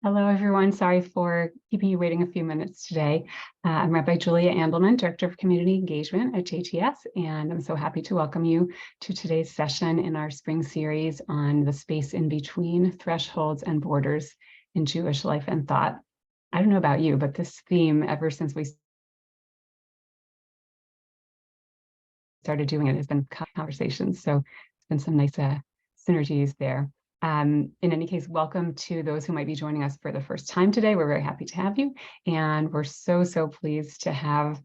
Hello, everyone. Sorry for keeping you waiting a few minutes today. I'm Rabbi Julia Andelman, Director of Community Engagement at JTS, and I'm so happy to welcome you to today's session in our spring series on the space in between thresholds and borders in Jewish life and thought. I don't know about you, but this theme, ever since we started doing it, has been conversations. So it's been some nice synergies there. In any case, welcome to those who might be joining us for the first time today. We're very happy to have you. And we're so pleased to have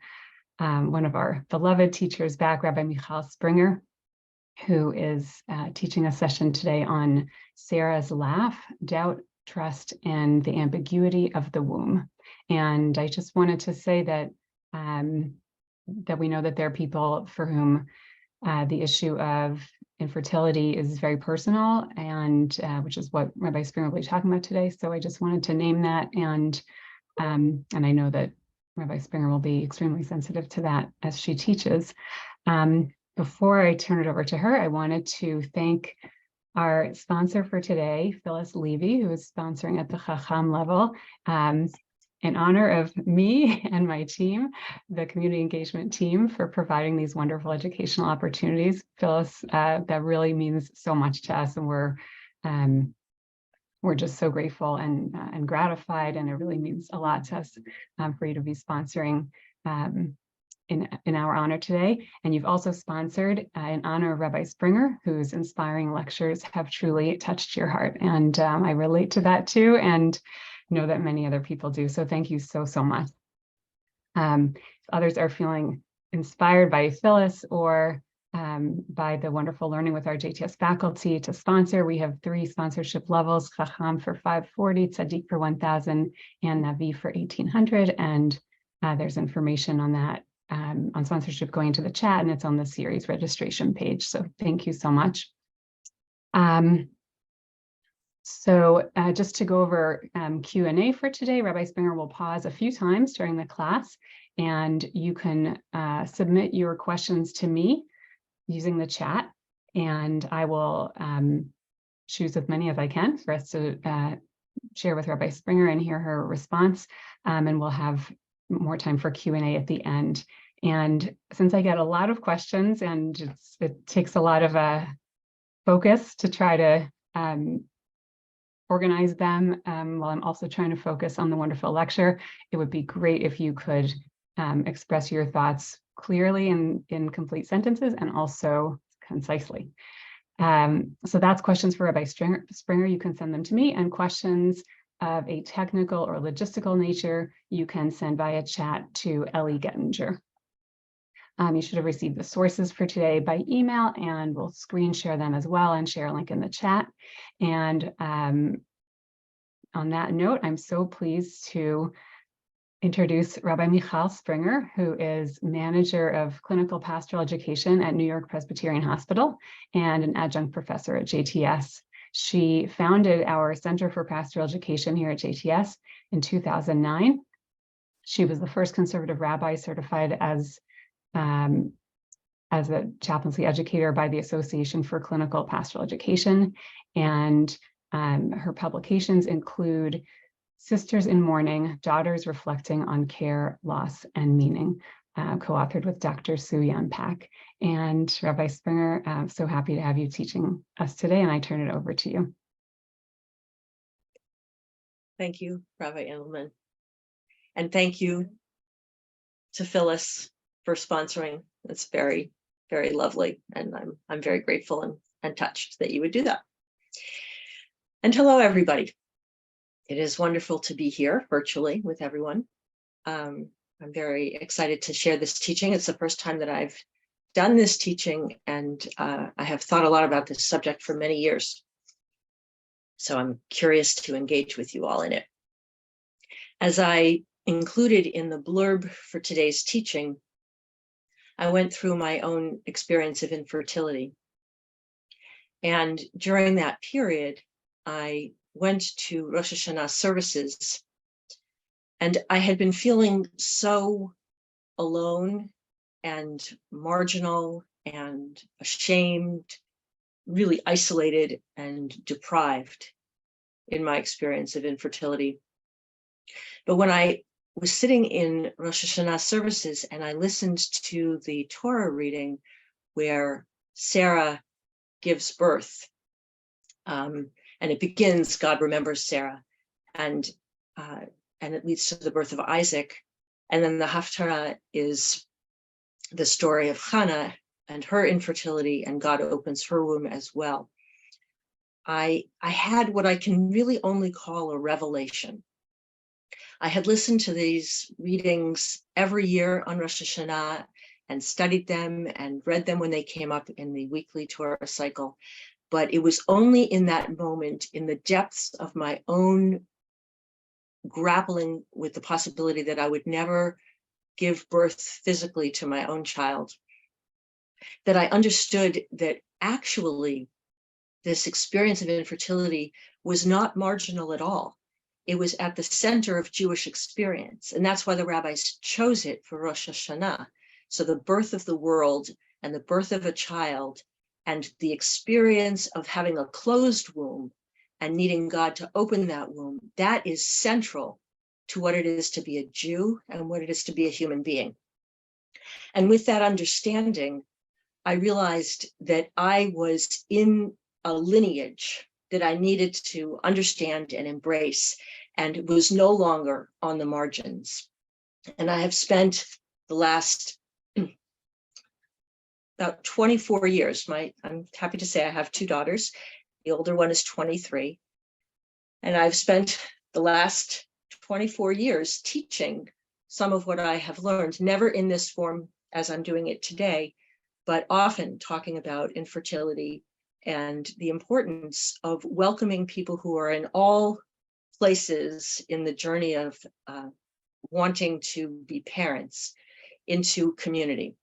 one of our beloved teachers back, Rabbi Mychal Springer, who is teaching a session today on Sarah's laugh, doubt, trust, and the ambiguity of the womb. And I just wanted to say that that we know that there are people for whom the issue of infertility is very personal, and which is what Rabbi Springer will be talking about today. So I just wanted to name that, and I know that Rabbi Springer will be extremely sensitive to that as she teaches. Before I turn it over to her, I wanted to thank our sponsor for today, Phyllis Levy, who is sponsoring at the Chacham level. In honor of me and my team, the community engagement team, for providing these wonderful educational opportunities. Phyllis, that really means so much to us, and we're just so grateful and gratified, and it really means a lot to us for you to be sponsoring in our honor today. And you've also sponsored in honor of Rabbi Springer, whose inspiring lectures have truly touched your heart. And I relate to that too, and know that many other people do. So thank you so much. If others are feeling inspired by Phyllis or by the wonderful learning with our JTS faculty to sponsor, we have 3 sponsorship levels: Chacham for $540, Tzaddik for $1,000, and Navi for $1,800. And there's information on that on sponsorship going to the chat, and it's on the series registration page. So thank you so much. So just to go over Q&A for today, Rabbi Springer will pause a few times during the class, and you can submit your questions to me using the chat, and I will choose as many as I can for us to share with Rabbi Springer and hear her response, and we'll have more time for Q&A at the end. And since I get a lot of questions, and it takes a lot of focus to try to organize them while I'm also trying to focus on the wonderful lecture, it would be great if you could express your thoughts clearly in complete sentences and also concisely. So that's questions for Rabbi Springer. You can send them to me, and questions of a technical or logistical nature you can send via chat to Ellie Gettinger. You should have received the sources for today by email, and we'll screen share them as well and share a link in the chat. And on that note, I'm so pleased to introduce Rabbi Mychal Springer, who is Manager of Clinical Pastoral Education at New York-Presbyterian Hospital and an adjunct professor at JTS. She founded our Center for Pastoral Education here at JTS in 2009. She was the first conservative rabbi certified as a chaplaincy educator by the Association for Clinical Pastoral Education. And her publications include Sisters in Mourning, Daughters Reflecting on Care, Loss, and Meaning, co-authored with Dr. Sue-Yan Pak. And Rabbi Springer, I'm so happy to have you teaching us today, and I turn it over to you. Thank you, Rabbi Andelman. And thank you to Phyllis for sponsoring. It's very, very lovely. And I'm very grateful and touched that you would do that. And hello, everybody. It is wonderful to be here virtually with everyone. I'm very excited to share this teaching. It's the first time that I've done this teaching, and I have thought a lot about this subject for many years. So I'm curious to engage with you all in it. As I included in the blurb for today's teaching, I went through my own experience of infertility. And during that period, I went to Rosh Hashanah services, and I had been feeling so alone and marginal and ashamed, really isolated and deprived in my experience of infertility. But when I was sitting in Rosh Hashanah services and I listened to the Torah reading where Sarah gives birth, and it begins, God remembers Sarah, and it leads to the birth of Isaac. And then the haftarah is the story of Hannah and her infertility, and God opens her womb as well. I had what I can really only call a revelation. I had listened to these readings every year on Rosh Hashanah and studied them and read them when they came up in the weekly Torah cycle. But it was only in that moment, in the depths of my own grappling with the possibility that I would never give birth physically to my own child, that I understood that actually this experience of infertility was not marginal at all. It was at the center of Jewish experience. And that's why the rabbis chose it for Rosh Hashanah. So the birth of the world and the birth of a child and the experience of having a closed womb and needing God to open that womb, that is central to what it is to be a Jew and what it is to be a human being. And with that understanding, I realized that I was in a lineage that I needed to understand and embrace, and it was no longer on the margins. And I have spent the last about 24 years. I'm happy to say I have two daughters. The older one is 23. And I've spent the last 24 years teaching some of what I have learned, never in this form as I'm doing it today, but often talking about infertility and the importance of welcoming people who are in all places in the journey of wanting to be parents into community.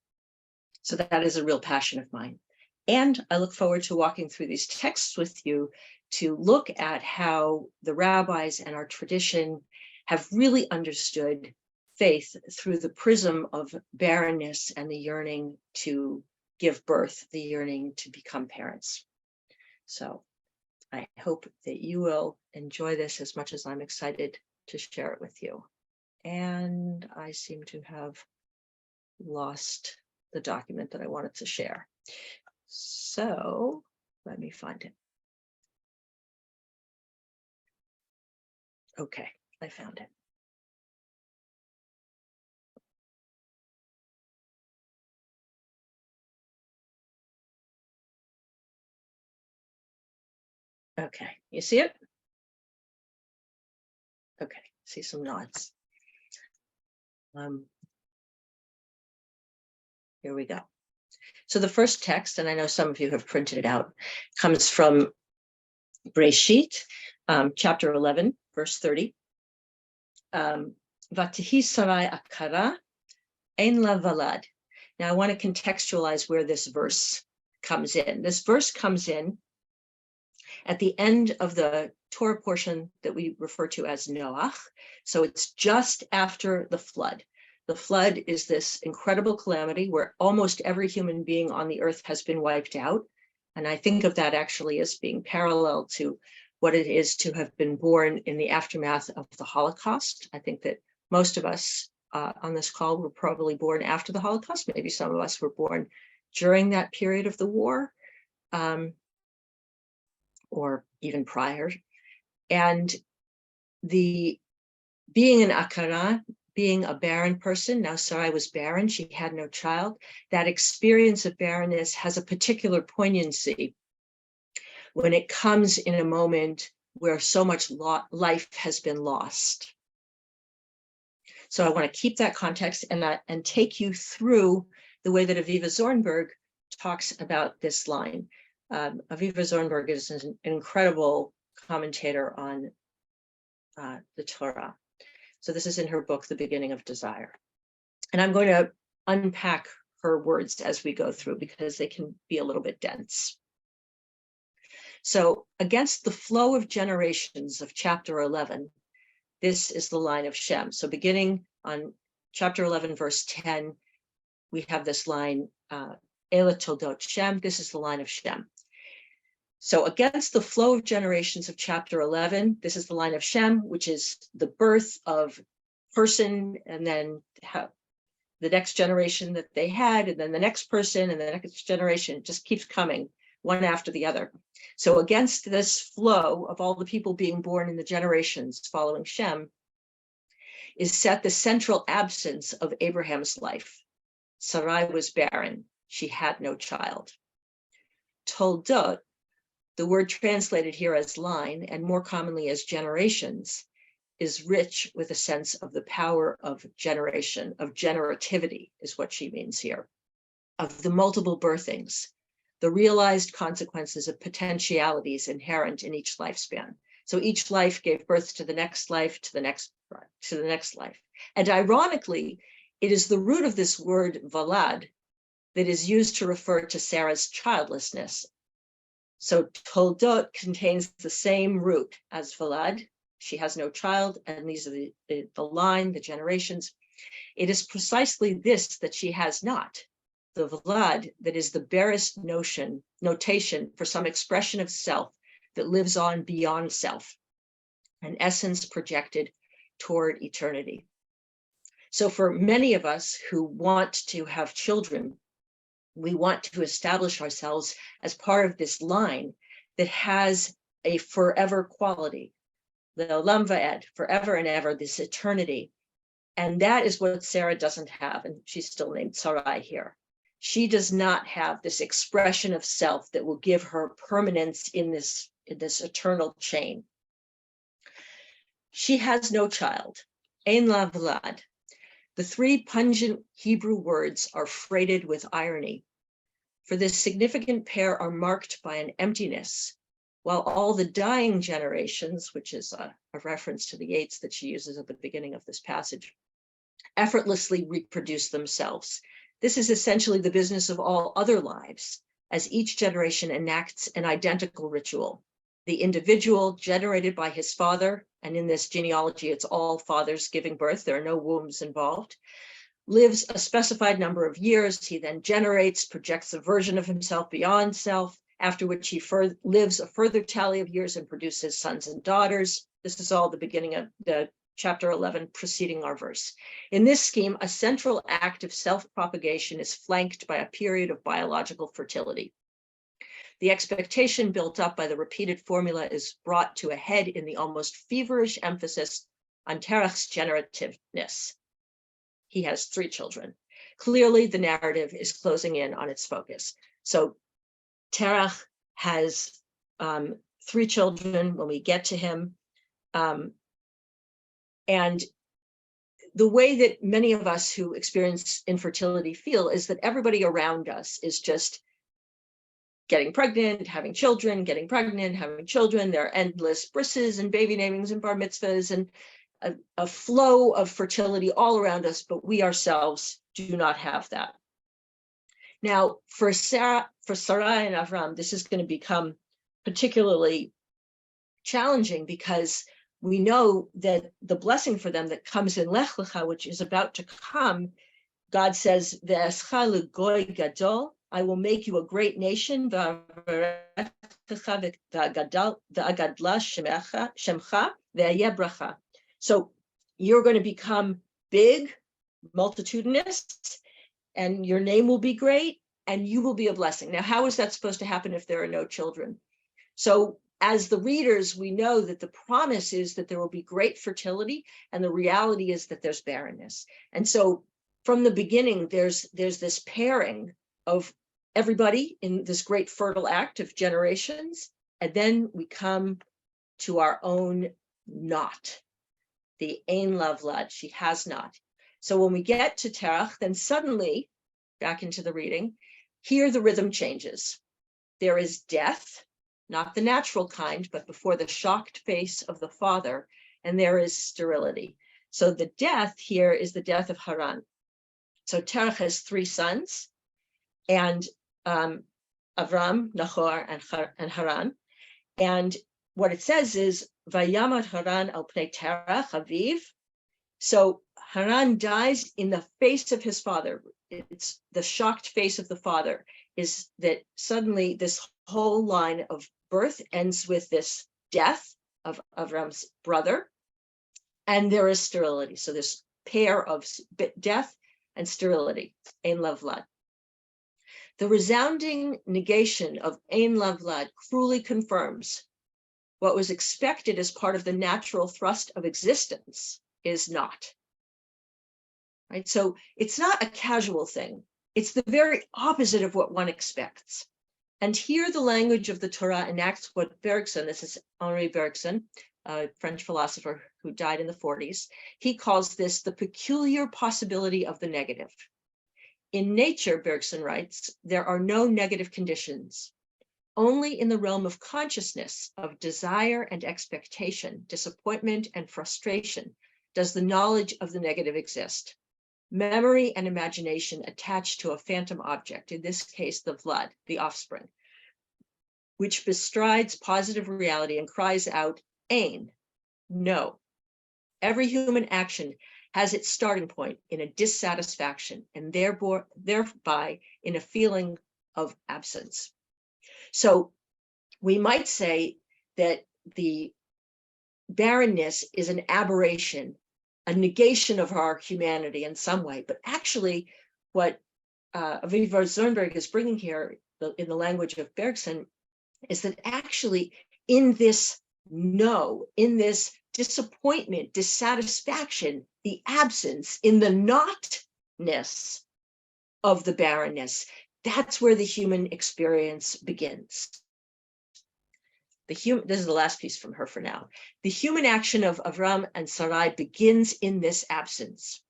So that is a real passion of mine. And I look forward to walking through these texts with you to look at how the rabbis and our tradition have really understood faith through the prism of barrenness and the yearning to give birth, the yearning to become parents. So I hope that you will enjoy this as much as I'm excited to share it with you. And I seem to have lost the document that I wanted to share. So let me find it. Okay, I found it. Okay, you see it? Okay, see some nods. Here we go. So the first text, and I know some of you have printed it out, comes from Breshit, chapter 11, verse 30. Vatihi sarai akara ein la valad. Now I want to contextualize where this verse comes in. This verse comes in at the end of the Torah portion that we refer to as Noach. So it's just after the flood. The flood is this incredible calamity where almost every human being on the earth has been wiped out. And I think of that actually as being parallel to what it is to have been born in the aftermath of the Holocaust. I think that most of us on this call were probably born after the Holocaust. Maybe some of us were born during that period of the war, or even prior. And the being an akara, being a barren person, now Sarai was barren, she had no child, that experience of barrenness has a particular poignancy when it comes in a moment where so much life has been lost. So I want to keep that context and take you through the way that Aviva Zornberg talks about this line. Aviva Zornberg is an incredible commentator on the Torah. So this is in her book, The Beginning of Desire. And I'm going to unpack her words as we go through because they can be a little bit dense. So against the flow of generations of chapter 11, this is the line of Shem. So beginning on chapter 11, verse 10, we have this line, Ela Toldot Shem. This is the line of Shem. So against the flow of generations of chapter 11, this is the line of Shem, which is the birth of person, and then the next generation that they had, and then the next person, and the next generation just keeps coming one after the other. So against this flow of all the people being born in the generations following Shem is set the central absence of Abraham's life. Sarai was barren. She had no child. Toldot, the word translated here as line and more commonly as generations, is rich with a sense of the power of generation, of generativity is what she means here, of the multiple birthings, the realized consequences of potentialities inherent in each lifespan. So each life gave birth to the next life, to the next life. And ironically, it is the root of this word valad that is used to refer to Sarah's childlessness. So Toldot contains the same root as valad. She has no child, and these are the line, the generations. It is precisely this that she has not, the valad, that is the barest notation for some expression of self that lives on beyond self, an essence projected toward eternity. So for many of us who want to have children, we want to establish ourselves as part of this line that has a forever quality, the olam va'ed, forever and ever, this eternity. And that is what Sarah doesn't have, and she's still named Sarai here. She does not have this expression of self that will give her permanence in this eternal chain. She has no child, ein la vlad. The three pungent Hebrew words are freighted with irony, for this significant pair are marked by an emptiness, while all the dying generations, which is a reference to the Yates that she uses at the beginning of this passage, effortlessly reproduce themselves. This is essentially the business of all other lives, as each generation enacts an identical ritual. The individual generated by his father, and in this genealogy, it's all fathers giving birth, there are no wombs involved, lives a specified number of years. He then generates, projects a version of himself beyond self, after which he lives a further tally of years and produces sons and daughters. This is all the beginning of the chapter 11 preceding our verse. In this scheme, a central act of self-propagation is flanked by a period of biological fertility. The expectation built up by the repeated formula is brought to a head in the almost feverish emphasis on Terach's generativeness. He has 3 children. Clearly, the narrative is closing in on its focus. So Terach has 3 children when we get to him. And the way that many of us who experience infertility feel is that everybody around us is just getting pregnant, having children, getting pregnant, having children. There are endless brisses and baby namings and bar mitzvahs and a flow of fertility all around us, but we ourselves do not have that. Now, for Sarai and Avram, this is going to become particularly challenging because we know that the blessing for them that comes in Lech Lecha, which is about to come, God says, "Ve'escha l'goy gadol," I will make you a great nation, "Ve'agadla shemcha ve'ayeh bracha." So you're going to become big, multitudinous, and your name will be great, and you will be a blessing. Now, how is that supposed to happen if there are no children? So as the readers, we know that the promise is that there will be great fertility, and the reality is that there's barrenness. And so from the beginning, there's this pairing of everybody in this great fertile act of generations, and then we come to our own not, the ein lavlad, she has not. So when we get to Terach, then suddenly, back into the reading, here the rhythm changes. There is death, not the natural kind, but before the shocked face of the father, and there is sterility. So the death here is the death of Haran. So Terach has 3 sons, and Avram, Nahor, and Haran. And what it says is, Vayamad Haran al pnei Terach aviv. So Haran dies in the face of his father. It's the shocked face of the father, is that suddenly this whole line of birth ends with this death of Avram's brother, and there is sterility. So this pair of death and sterility, ein lavlad. The resounding negation of ein lavlad cruelly confirms what was expected as part of the natural thrust of existence is not. Right? So it's not a casual thing. It's the very opposite of what one expects. And here the language of the Torah enacts what Bergson, this is Henri Bergson, a French philosopher who died in the 40s, he calls this the peculiar possibility of the negative. In nature, Bergson writes, there are no negative conditions. Only in the realm of consciousness, of desire and expectation, disappointment and frustration, does the knowledge of the negative exist. Memory and imagination attached to a phantom object, in this case, the vlad, the offspring, which bestrides positive reality and cries out, ein, no. Every human action has its starting point in a dissatisfaction and thereby in a feeling of absence. So we might say that the barrenness is an aberration, a negation of our humanity in some way, but actually what Aviva Zernberg is bringing here in the language of Bergson is that actually in this no, in this disappointment, dissatisfaction, the absence, in the notness of the barrenness, that's where the human experience begins. This is the last piece from her for now. The human action of Avram and Sarai begins in this absence.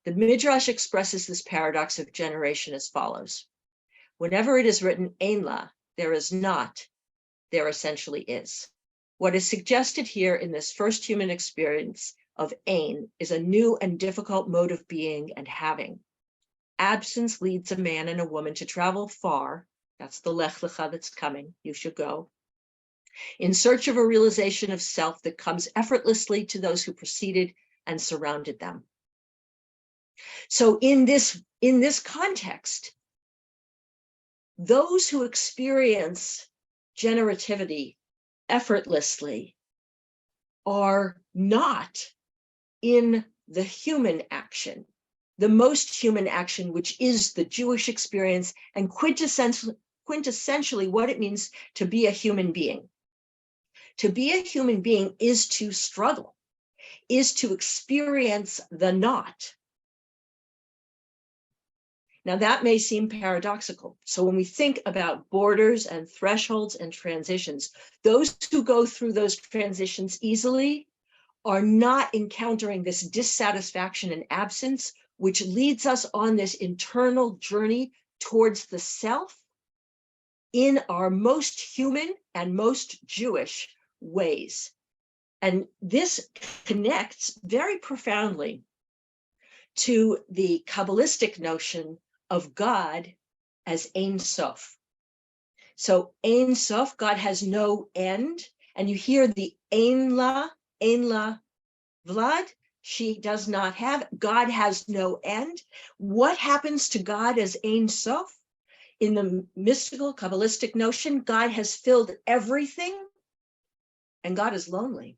The Midrash expresses this paradox of generation as follows. Whenever it is written, ein la, there is not, there essentially is. What is suggested here in this first human experience of ein is a new and difficult mode of being and having. Absence leads a man and a woman to travel far, that's the lech lecha that's coming, you should go, in search of a realization of self that comes effortlessly to those who preceded and surrounded them. So in this context, those who experience generativity effortlessly are not in the human action, the most human action, which is the Jewish experience and quintessentially what it means to be a human being. To be a human being is to struggle, is to experience the not. Now that may seem paradoxical. So when we think about borders and thresholds and transitions, those who go through those transitions easily are not encountering this dissatisfaction and absence, which leads us on this internal journey towards the self in our most human and most Jewish ways. And this connects very profoundly to the Kabbalistic notion of God as Ein Sof. So Ein Sof, God has no end, and you hear the Ein La Vlad, she does not have, God has no end. What happens to God as Ein Sof? In the mystical Kabbalistic notion, God has filled everything, and God is lonely.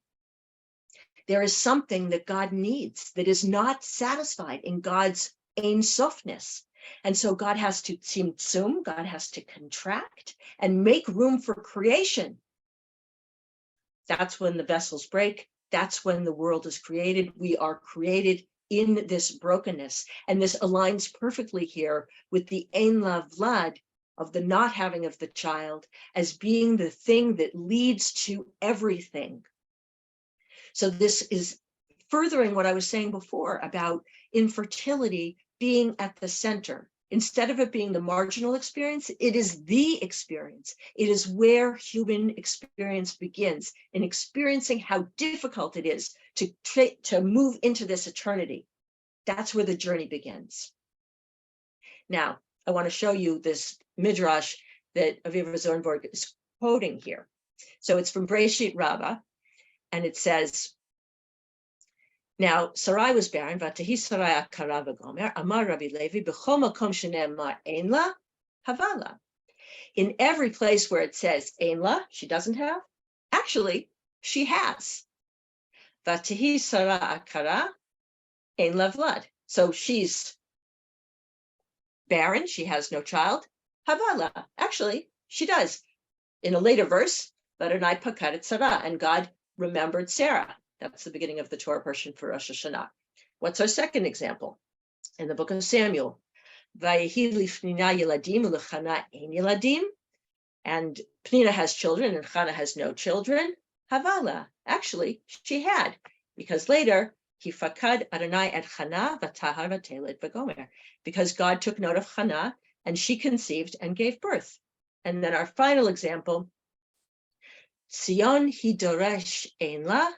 There is something that God needs that is not satisfied in God's Ein Sofness. And so God has to tzimtzum, God has to contract and make room for creation. That's when the vessels break. That's when the world is created. We are created in this brokenness. And this aligns perfectly here with the Ein La Vlad of the not having of the child as being the thing that leads to everything. So this is furthering what I was saying before about infertility being at the center. Instead of it being the marginal experience, it is the experience. It is where human experience begins, in experiencing how difficult it is to move into this eternity. That's where the journey begins. Now, I want to show you this midrash that Aviva Zornberg is quoting here. So it's from Breshit Rabbah, and it says, now Sarai was barren, v'tahi Sarai akara v'gomer, amar Rabbi Levi, b'chol makom shene'emar ein la, havala. In every place where it says ein la, she doesn't have, actually, she has. Vatihi Sarah akara, ein la vlad. So she's barren, she has no child. Havala, actually, she does. In a later verse, Adonai pakad et Sarah, and God remembered Sarah. That's the beginning of the Torah portion for Rosh Hashanah. What's our second example? In the book of Samuel, Vayehi lifnina yeladim ulechana ein yeladim, and Pnina has children and Chana has no children. Havala, actually, she had, because later, he fakad Adonai et Chana v'tahar v'teled v'gomer, because God took note of Chana and she conceived and gave birth. And then our final example, Sion he doresh ein la,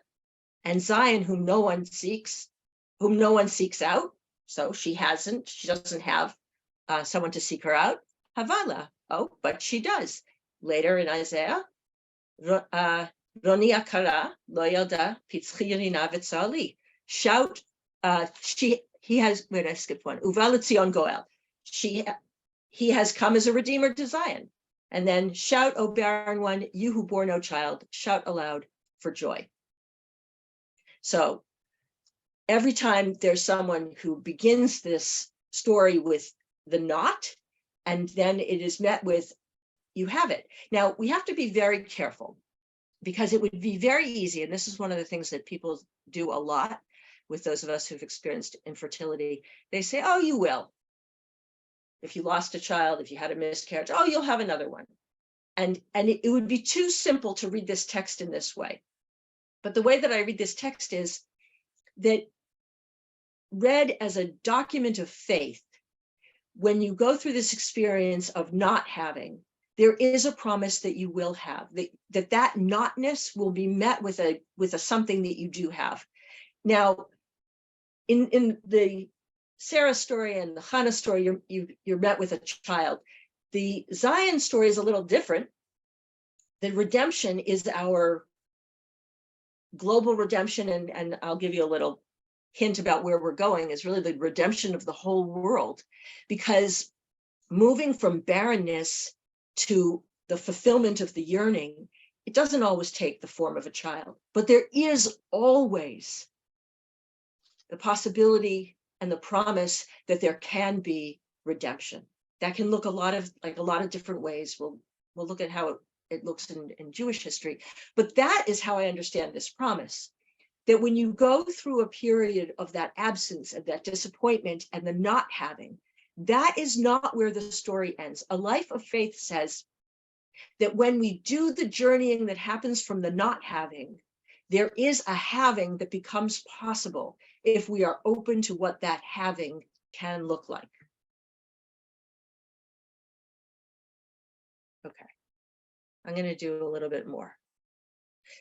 and Zion whom no one seeks out. So she doesn't have someone to seek her out. Havala, oh, but she does. Later in Isaiah, Roni akara lo yalda pitzchi yerina v'tzali. Shout, he has, wait, I skipped one. Uva l'tzion goel. He has come as a redeemer to Zion. And then shout, O barren one, you who bore no child, shout aloud for joy. So every time there's someone who begins this story with the not, and then it is met with, you have it. Now, we have to be very careful, because it would be very easy, and this is one of the things that people do a lot with those of us who've experienced infertility. They say, oh, you will. If you lost a child, if you had a miscarriage, oh, you'll have another one. And it would be too simple to read this text in this way. But the way that I read this text is that, read as a document of faith, when you go through this experience of not having, there is a promise that you will have, that notness will be met with a something that you do have. Now, in the Sarah story and the Hannah story, you're met with a child. The Zion story is a little different. The redemption is our global redemption, and I'll give you a little hint about where we're going, is really the redemption of the whole world, because moving from barrenness to the fulfillment of the yearning, it doesn't always take the form of a child, but there is always the possibility and the promise that there can be redemption. That can look a lot of different ways. We'll look at how it looks in Jewish history, but that is how I understand this promise. That when you go through a period of that absence, of that disappointment and the not having, that is not where the story ends. A life of faith says that when we do the journeying that happens from the not having, there is a having that becomes possible if we are open to what that having can look like. Okay, I'm going to do a little bit more.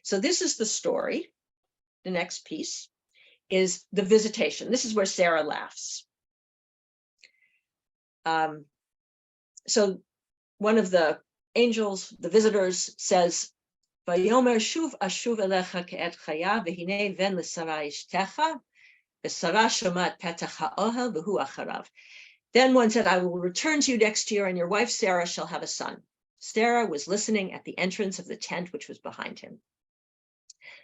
So this is the story. The next piece is the visitation. This is where Sarah laughs. So one of the angels, the visitors, says, "Vayomer shuv ashuv elecha ke'et chaya v'hinei ven l'Sara ishtecha v'Sara shomat petach ha'ohel v'hu acharav." Then one said, "I will return to you next year, and your wife Sarah shall have a son." Sarah was listening at the entrance of the tent, which was behind him.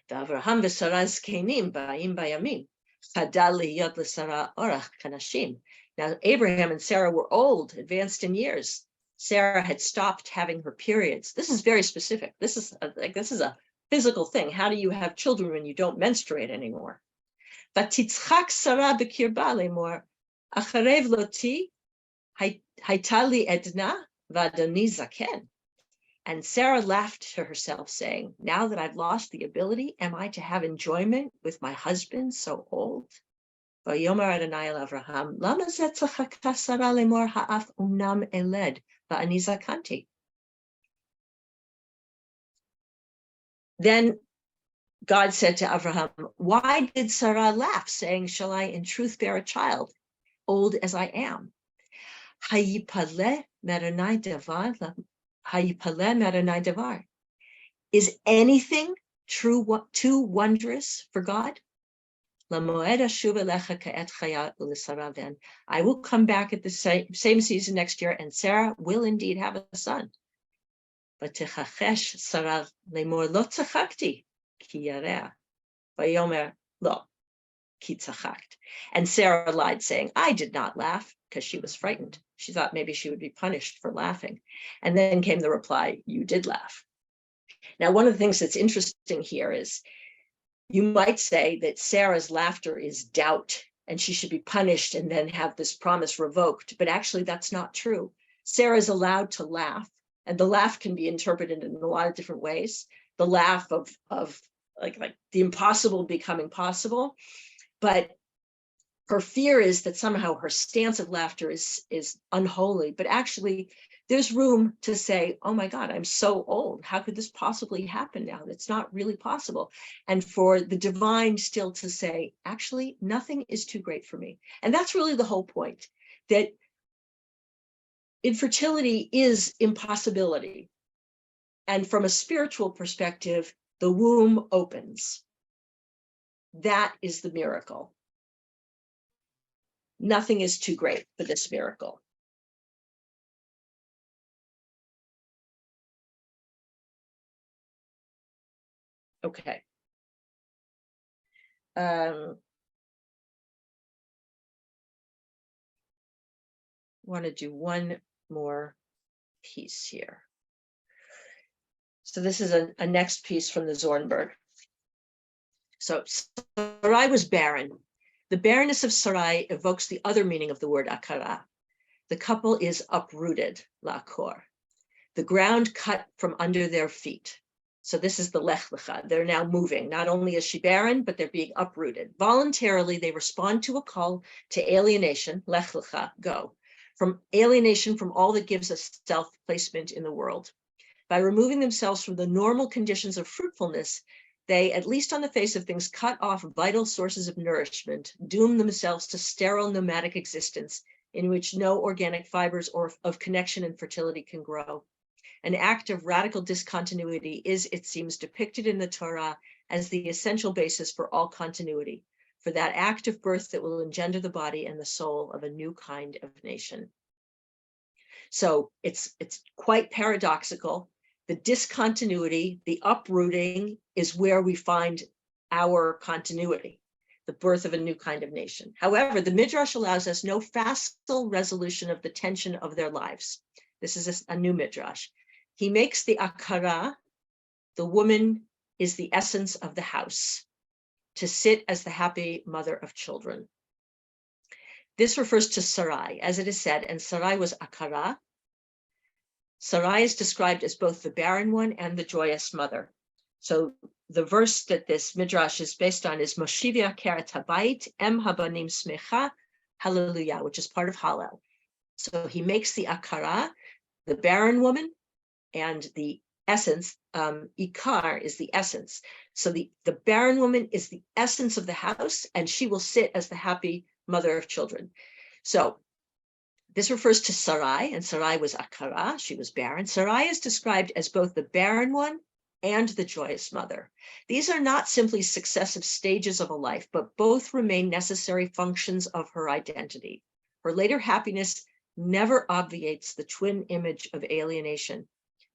V'Avraham v'Sara zkenim ba'im bayamim chadal lihiyot l'Sara orach kanashim. Now, Abraham and Sarah were old, advanced in years. Sarah had stopped having her periods. This is very specific. This is a physical thing. How do you have children when you don't menstruate anymore? Vatitzchak Sarah b'kirba lemor acharev loti haitali edna v'adoni zaken. And Sarah laughed to herself, saying, "Now that I've lost the ability, am I to have enjoyment with my husband so old?" Vayomer Adonai el Avraham, lama zeh tzachaka Sarah lemor ha'af umnam eled va'ani zakanti. Then God said to Avraham, "Why did Sarah laugh, saying, 'Shall I in truth bear a child, old as I am?' Hayipaleh me'Adonai davar, hayipaleh me'Adonai davar. Is anything too wondrous for God? I will come back at the same season next year, and Sarah will indeed have a son. But Sarah lemor lo tzachakti ki yareh, vayomer lo ki tzachakt. And Sarah lied, saying, I did not laugh, because she was frightened. She thought maybe she would be punished for laughing. And then came the reply, you did laugh. Now, one of the things that's interesting here is you might say that Sarah's laughter is doubt, and she should be punished and then have this promise revoked. But actually, that's not true. Sarah is allowed to laugh, and the laugh can be interpreted in a lot of different ways. The laugh of like the impossible becoming possible. But her fear is that somehow her stance of laughter is unholy. But actually, there's room to say, oh my God, I'm so old. How could this possibly happen now? It's not really possible. And for the divine still to say, actually, nothing is too great for me. And that's really the whole point, that infertility is impossibility. And from a spiritual perspective, the womb opens. That is the miracle. Nothing is too great for this miracle. Okay. Want to do one more piece here. So this is a next piece from the Zornberg. So Sarai was barren. The barrenness of Sarai evokes the other meaning of the word akara. The couple is uprooted, la'akor. The ground cut from under their feet. So this is the lech lecha. They're now moving. Not only is she barren, but they're being uprooted. Voluntarily, they respond to a call to alienation, lech lecha, go, from alienation from all that gives us self-placement in the world. By removing themselves from the normal conditions of fruitfulness, they, at least on the face of things, cut off vital sources of nourishment, doom themselves to sterile nomadic existence in which no organic fibers or of connection and fertility can grow. An act of radical discontinuity is, it seems, depicted in the Torah as the essential basis for all continuity, for that act of birth that will engender the body and the soul of a new kind of nation. So it's quite paradoxical. The discontinuity, the uprooting, is where we find our continuity, the birth of a new kind of nation. However, the Midrash allows us no facile resolution of the tension of their lives. This is a new Midrash. He makes the akara, the woman is the essence of the house, to sit as the happy mother of children. This refers to Sarai, as it is said, and Sarai was akara. Sarai is described as both the barren one and the joyous mother. So the verse that this Midrash is based on is Moshivia Keret Habayit, Em Habanim Smecha, Hallelujah, which is part of Hallel. So he makes the akara, the barren woman, and the essence, ikar is the essence. So the barren woman is the essence of the house, and she will sit as the happy mother of children. So this refers to Sarai, and Sarai was akara, she was barren. Sarai is described as both the barren one and the joyous mother. These are not simply successive stages of a life, but both remain necessary functions of her identity. Her later happiness never obviates the twin image of alienation.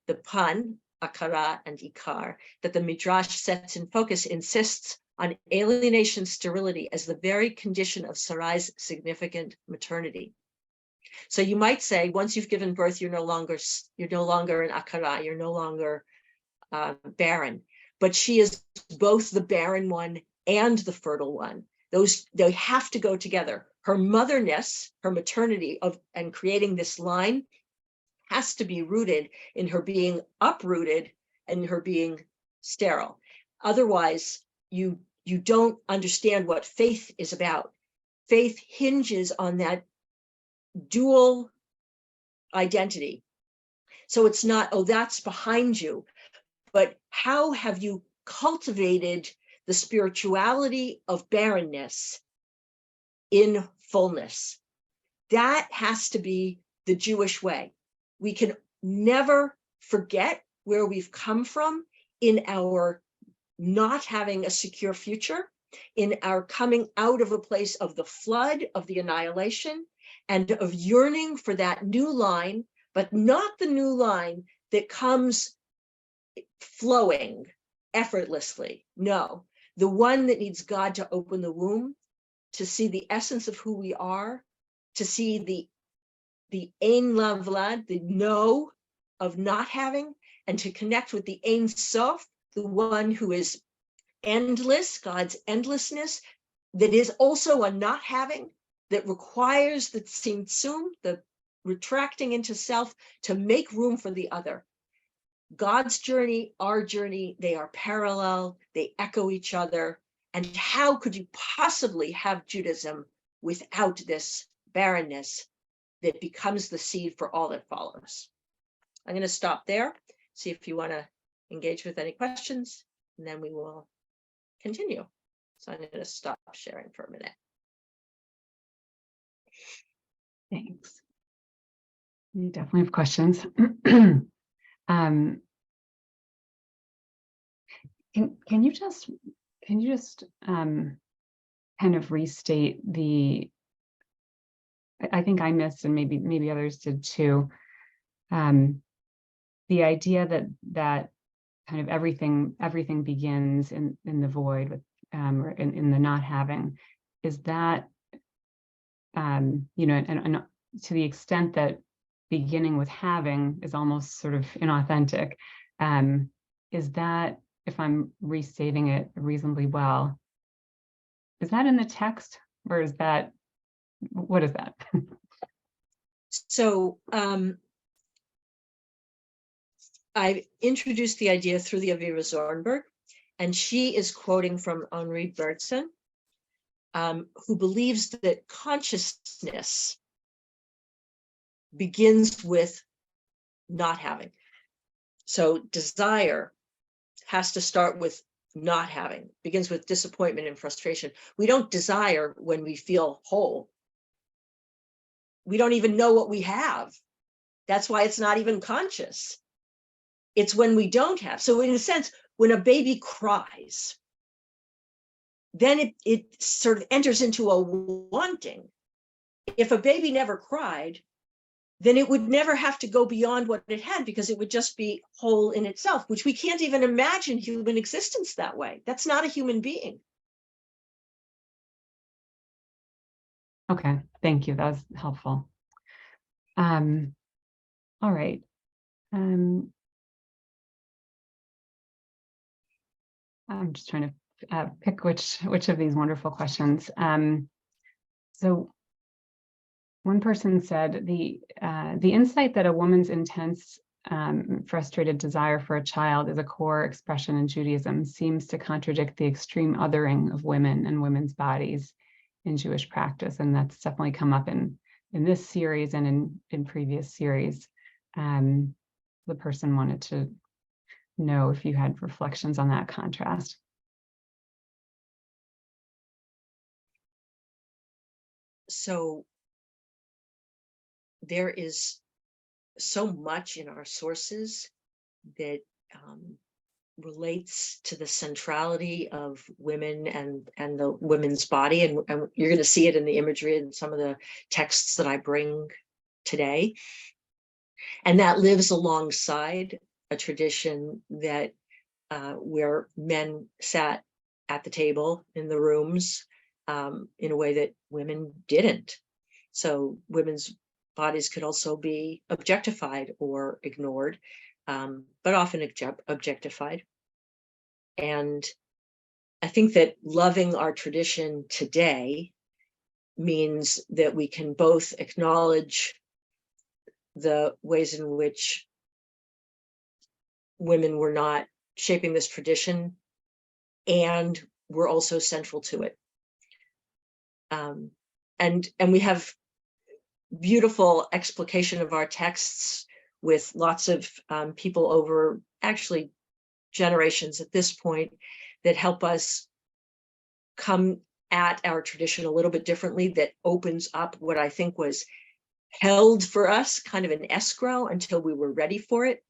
The pun, akara and ikar, that the Midrash sets in focus insists on alienation sterility as the very condition of Sarai's significant maternity. So you might say, once you've given birth, you're no longer an akara, you're no longer barren. But she is both the barren one and the fertile one. They have to go together. Her motherness, her maternity and creating this line has to be rooted in her being uprooted and her being sterile. Otherwise, you don't understand what faith is about. Faith hinges on that dual identity. So it's not, oh, that's behind you, but how have you cultivated the spirituality of barrenness in fullness? That has to be the Jewish way. We can never forget where we've come from in our not having a secure future, in our coming out of a place of the flood, of the annihilation, and of yearning for that new line, but not the new line that comes flowing effortlessly. No, the one that needs God to open the womb, to see the essence of who we are, to see the ein lavlad, the no of not having, and to connect with the ein sof, the one who is endless, God's endlessness, that is also a not having, that requires the tzimtzum, the retracting into self, to make room for the other. God's journey, our journey, they are parallel, they echo each other. And how could you possibly have Judaism without this barrenness that becomes the seed for all that follows? I'm going to stop there, see if you want to engage with any questions, and then we will continue. So I'm going to stop sharing for a minute. Thanks. You definitely have questions. Can you just kind of restate I think I missed, and maybe others did too, the idea that kind of everything begins in the void with or in the not having. Is that and to the extent that beginning with having is almost sort of inauthentic, is that, if I'm restating it reasonably well, is that in the text, or is that, what is that? So I introduced the idea through the Aviva Zornberg, and she is quoting from Henri Bergson, who believes that consciousness begins with not having. So desire has to start with not having, begins with disappointment and frustration. We don't desire when we feel whole. We don't even know what we have. That's why it's not even conscious. It's when we don't have. So in a sense, when a baby cries, then it sort of enters into a wanting. If a baby never cried, then it would never have to go beyond what it had, because it would just be whole in itself, which we can't even imagine human existence that way. That's not a human being. Okay, thank you. That was helpful. All right. I'm just trying to pick which of these wonderful questions. So one person said the insight that a woman's intense, frustrated desire for a child is a core expression in Judaism seems to contradict the extreme othering of women and women's bodies in Jewish practice, and that's definitely come up in this series and in previous series. The person wanted to know if you had reflections on that contrast. So there is so much in our sources that relates to the centrality of women and the women's body, and you're going to see it in the imagery in some of the texts that I bring today. And that lives alongside a tradition that where men sat at the table in the rooms in a way that women didn't. So women's bodies could also be objectified or ignored, but often objectified. And I think that loving our tradition today means that we can both acknowledge the ways in which women were not shaping this tradition, and we're also central to it. And we have beautiful explication of our texts with lots of people over actually generations at this point that help us come at our tradition a little bit differently, that opens up what I think was held for us kind of an escrow until we were ready for it.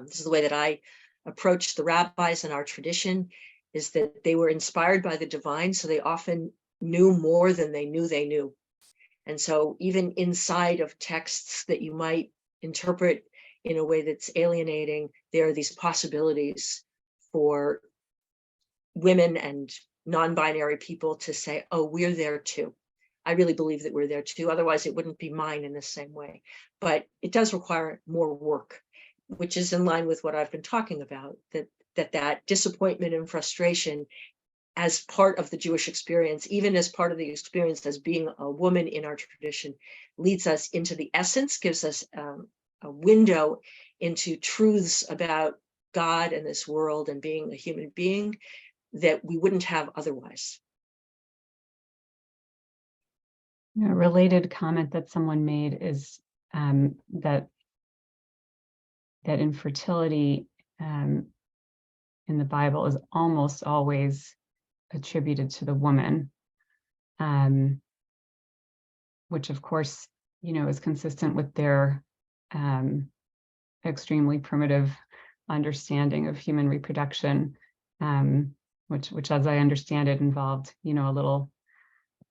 This is the way that I approach the rabbis in our tradition. is that they were inspired by the divine, so they often knew more than they knew they knew. And so even inside of texts that you might interpret in a way that's alienating, there are these possibilities for women and non-binary people to say, oh, we're there too. I really believe that we're there too. Otherwise, it wouldn't be mine in the same way. But it does require more work, which is in line with what I've been talking about, that disappointment and frustration as part of the Jewish experience, even as part of the experience as being a woman in our tradition, leads us into the essence, gives us a window into truths about God and this world and being a human being that we wouldn't have otherwise. A related comment that someone made is that infertility in the Bible is almost always attributed to the woman, which of course, is consistent with their extremely primitive understanding of human reproduction, which as I understand it involved,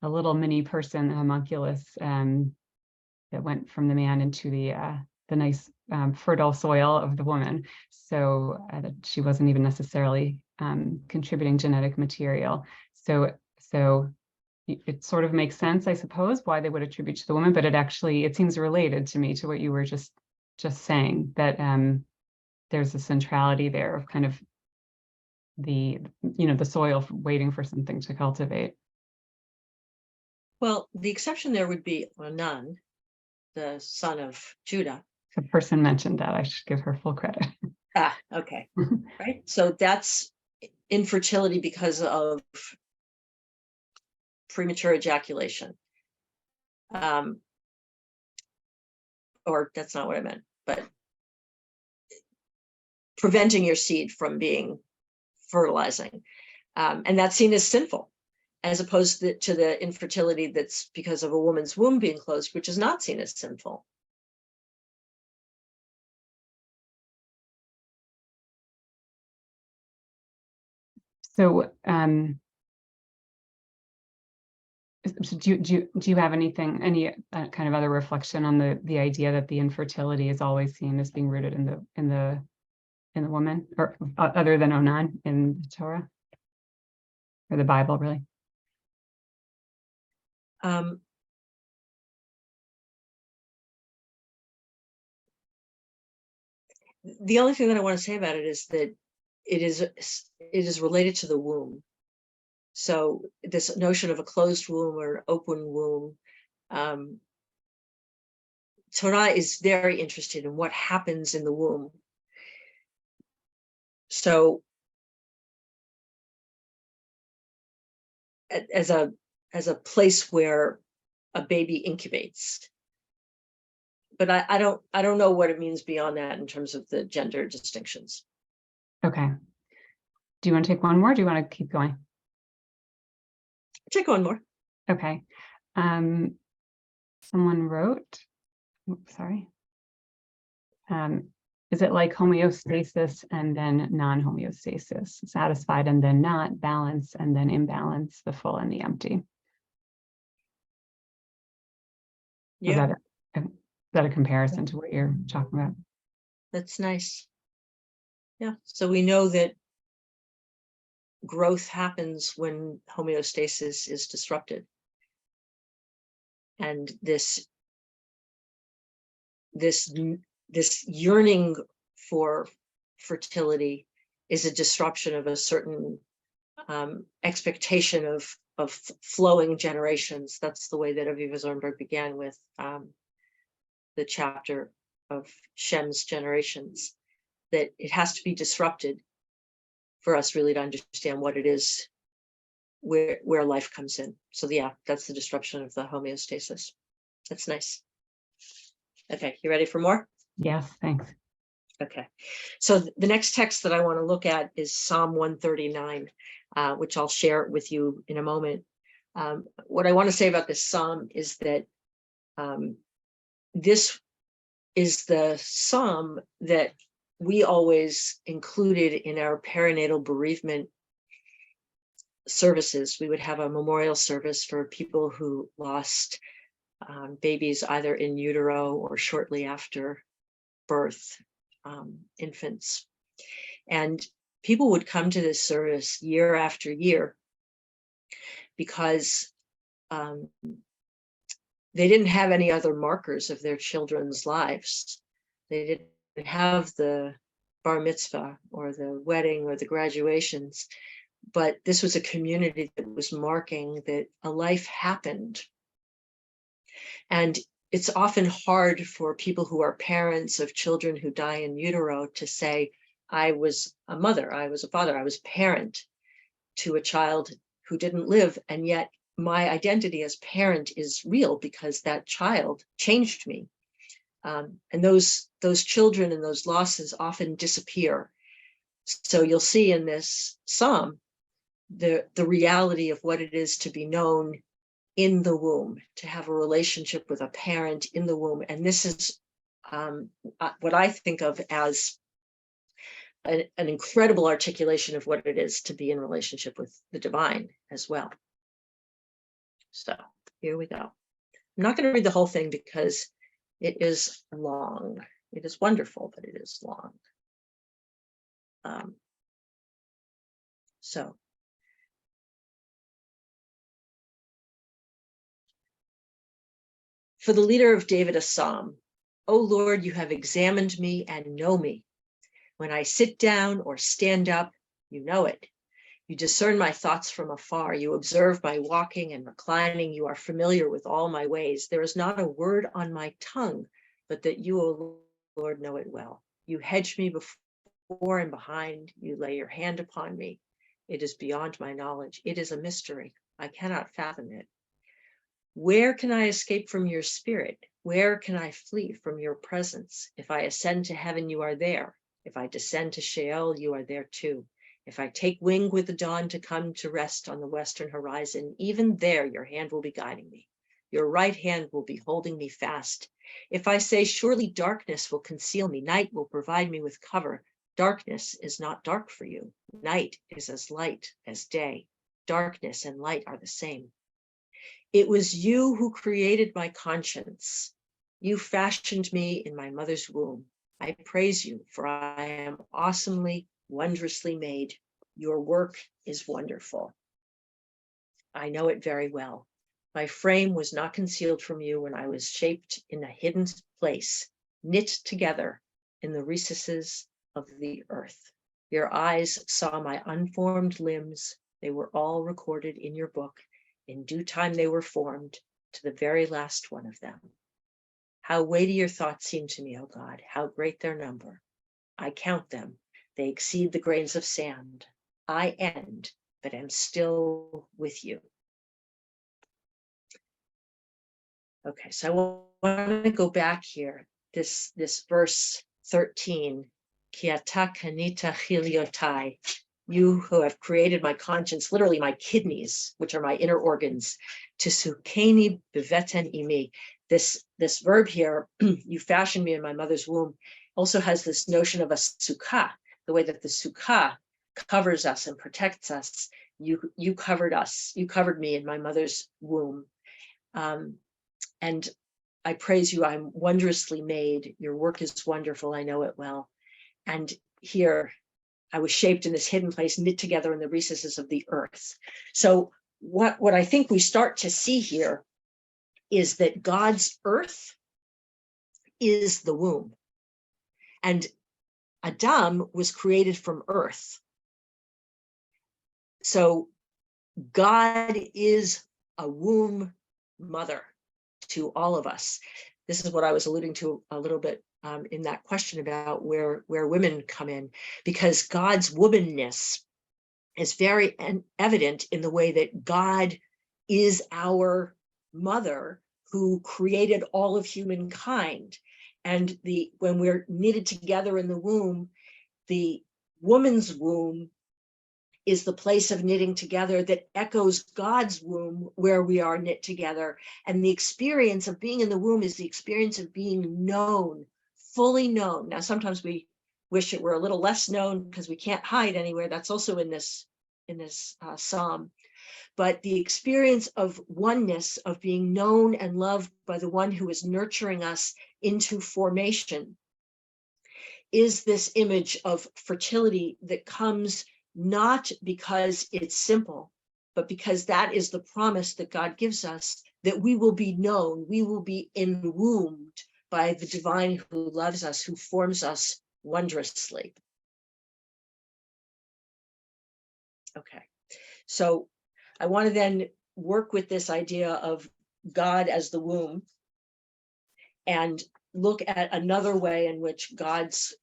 a little mini person, a homunculus, that went from the man into the nice fertile soil of the woman. So that she wasn't even necessarily contributing genetic material. So it sort of makes sense, I suppose, why they would attribute to the woman, but it seems related to me to what you were just saying, that there's a centrality there of kind of the soil waiting for something to cultivate. Well, the exception there would be Onan, the son of Judah. The person mentioned that. I should give her full credit. Okay. Right. So that's infertility because of premature ejaculation. Or that's not what I meant, but preventing your seed from being fertilizing. And that's seen as sinful, as opposed to the infertility that's because of a woman's womb being closed, which is not seen as sinful. So do you have any kind of other reflection on the idea that the infertility is always seen as being rooted in the woman, or other than Onan in the Torah or the Bible, really? The only thing that I want to say about it is that it is related to the womb. So this notion of a closed womb or an open womb, Torah is very interested in what happens in the womb. So as a place where a baby incubates. But I don't know what it means beyond that in terms of the gender distinctions. Okay. Do you want to take one more? Or do you want to keep going? Take one more. Okay. Someone wrote, sorry. Is it like homeostasis and then non-homeostasis? Satisfied and then not, balance and then imbalance, the full and the empty? Yeah. Is that a comparison to what you're talking about? That's nice. Yeah. So we know that growth happens when homeostasis is disrupted. And this yearning for fertility is a disruption of a certain expectation of flowing generations. That's the way that Aviva Zornberg began with the chapter of Shem's generations, that it has to be disrupted for us really to understand what it is, where life comes in. So yeah, that's the disruption of the homeostasis. That's nice. Okay, you ready for more? Yes, thanks. Okay, so the next text that I want to look at is Psalm 139, which I'll share with you in a moment. What I want to say about this psalm is that this is the psalm that we always included in our perinatal bereavement services. We would have a memorial service for people who lost babies either in utero or shortly after birth, infants. And people would come to this service year after year because they didn't have any other markers of their children's lives. They didn't have the bar mitzvah or the wedding or the graduations, but this was a community that was marking that a life happened. And it's often hard for people who are parents of children who die in utero to say, I was a mother, I was a father, I was parent to a child who didn't live, and yet my identity as parent is real because that child changed me. And those children and those losses often disappear. So you'll see in this psalm the reality of what it is to be known in the womb, to have a relationship with a parent in the womb. And this is what I think of as an incredible articulation of what it is to be in relationship with the divine as well. So here we go. I'm not going to read the whole thing because it is long. It is wonderful, but it is long. So for the leader of David, a psalm. O Lord, you have examined me and know me. When I sit down or stand up, you know it. You discern my thoughts from afar. You observe my walking and reclining. You are familiar with all my ways. There is not a word on my tongue, but that you, O Lord, know it well. You hedge me before and behind. You lay your hand upon me. It is beyond my knowledge. It is a mystery. I cannot fathom it. Where can I escape from your spirit? Where can I flee from your presence? If I ascend to heaven, you are there. If I descend to Sheol, you are there too. If I take wing with the dawn to come to rest on the western horizon, even there your hand will be guiding me. Your right hand will be holding me fast. If I say, surely darkness will conceal me, night will provide me with cover. Darkness is not dark for you. Night is as light as day. Darkness and light are the same. It was you who created my conscience. You fashioned me in my mother's womb. I praise you, for I am awesomely, wondrously made. Your work is wonderful. I know it very well. My frame was not concealed from you when I was shaped in a hidden place, knit together in the recesses of the earth. Your eyes saw my unformed limbs. They were all recorded in your book. In due time they were formed, to the very last one of them. How weighty your thoughts seem to me, O God, how great their number. I count them, they exceed the grains of sand. I end, but am still with you. Okay, so I want to go back here, this verse 13, Ki ata kanita chiliotai. You who have created my conscience, literally my kidneys, which are my inner organs, to sukeni beveten imi. This verb here, you fashioned me in my mother's womb, also has this notion of a sukkah, the way that the sukkah covers us and protects us. You covered us, you covered me in my mother's womb. And I praise you, I'm wondrously made. Your work is wonderful, I know it well. And here, I was shaped in this hidden place, knit together in the recesses of the earth. So what I think we start to see here is that God's earth is the womb. And Adam was created from earth. So God is a womb mother to all of us. This is what I was alluding to a little bit in that question about where women come in, because God's womanness is very evident in the way that God is our mother who created all of humankind. And when we're knitted together in the womb, the woman's womb is the place of knitting together that echoes God's womb where we are knit together. And the experience of being in the womb is the experience of being known, fully known. Now, sometimes we wish it were a little less known because we can't hide anywhere. That's also in this psalm. But the experience of oneness, of being known and loved by the one who is nurturing us into formation, is this image of fertility that comes not because it's simple, but because that is the promise that God gives us, that we will be known, we will be enwombed by the divine who loves us, who forms us wondrously. Okay, so I want to then work with this idea of God as the womb and look at another way in which God's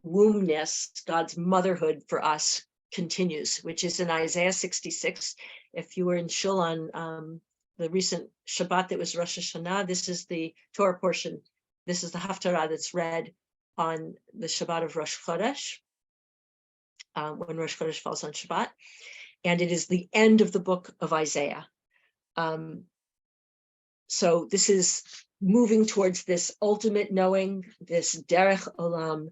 wombness, God's motherhood for us continues, which is in Isaiah 66. If you were in Shul on the recent Shabbat that was Rosh Hashanah, this is the Torah portion. This is the haftarah that's read on the Shabbat of Rosh Chodesh, when Rosh Chodesh falls on Shabbat. And it is the end of the book of Isaiah. So this is moving towards this ultimate knowing, this derech olam,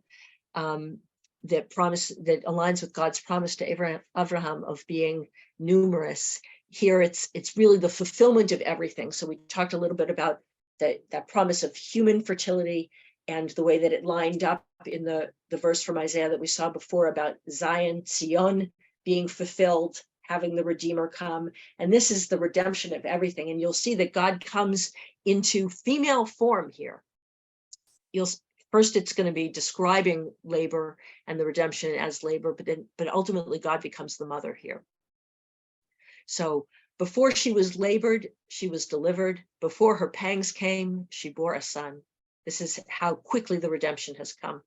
that aligns with God's promise to Abraham of being numerous. Here it's really the fulfillment of everything. So we talked a little bit about that promise of human fertility and the way that it lined up in the verse from Isaiah that we saw before about Zion, Zion being fulfilled, having the Redeemer come. And this is the redemption of everything. And you'll see that God comes into female form here. First, it's going to be describing labor and the redemption as labor, but ultimately God becomes the mother here. So before she was labored, she was delivered. Before her pangs came, she bore a son. This is how quickly the redemption has come.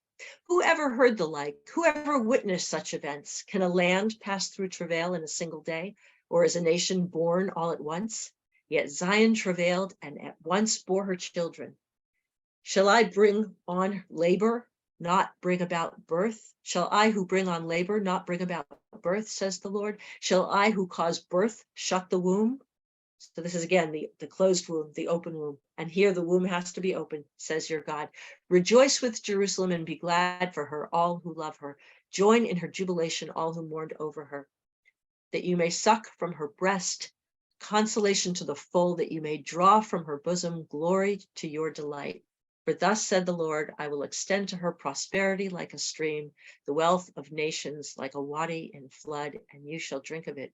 Who ever heard the like? Who ever witnessed such events? Can a land pass through travail in a single day, or is a nation born all at once? Yet Zion travailed and at once bore her children. Shall I bring on labor, not bring about birth? Shall I who bring on labor not bring about birth, says the Lord? Shall I who cause birth shut the womb? So this is again the closed womb, the open womb. And here the womb has to be open, says your God. Rejoice with Jerusalem and be glad for her, all who love her. Join in her jubilation, all who mourned over her. That you may suck from her breast, consolation to the full, that you may draw from her bosom glory to your delight. For thus said the Lord, I will extend to her prosperity like a stream, the wealth of nations like a wadi in flood, and you shall drink of it.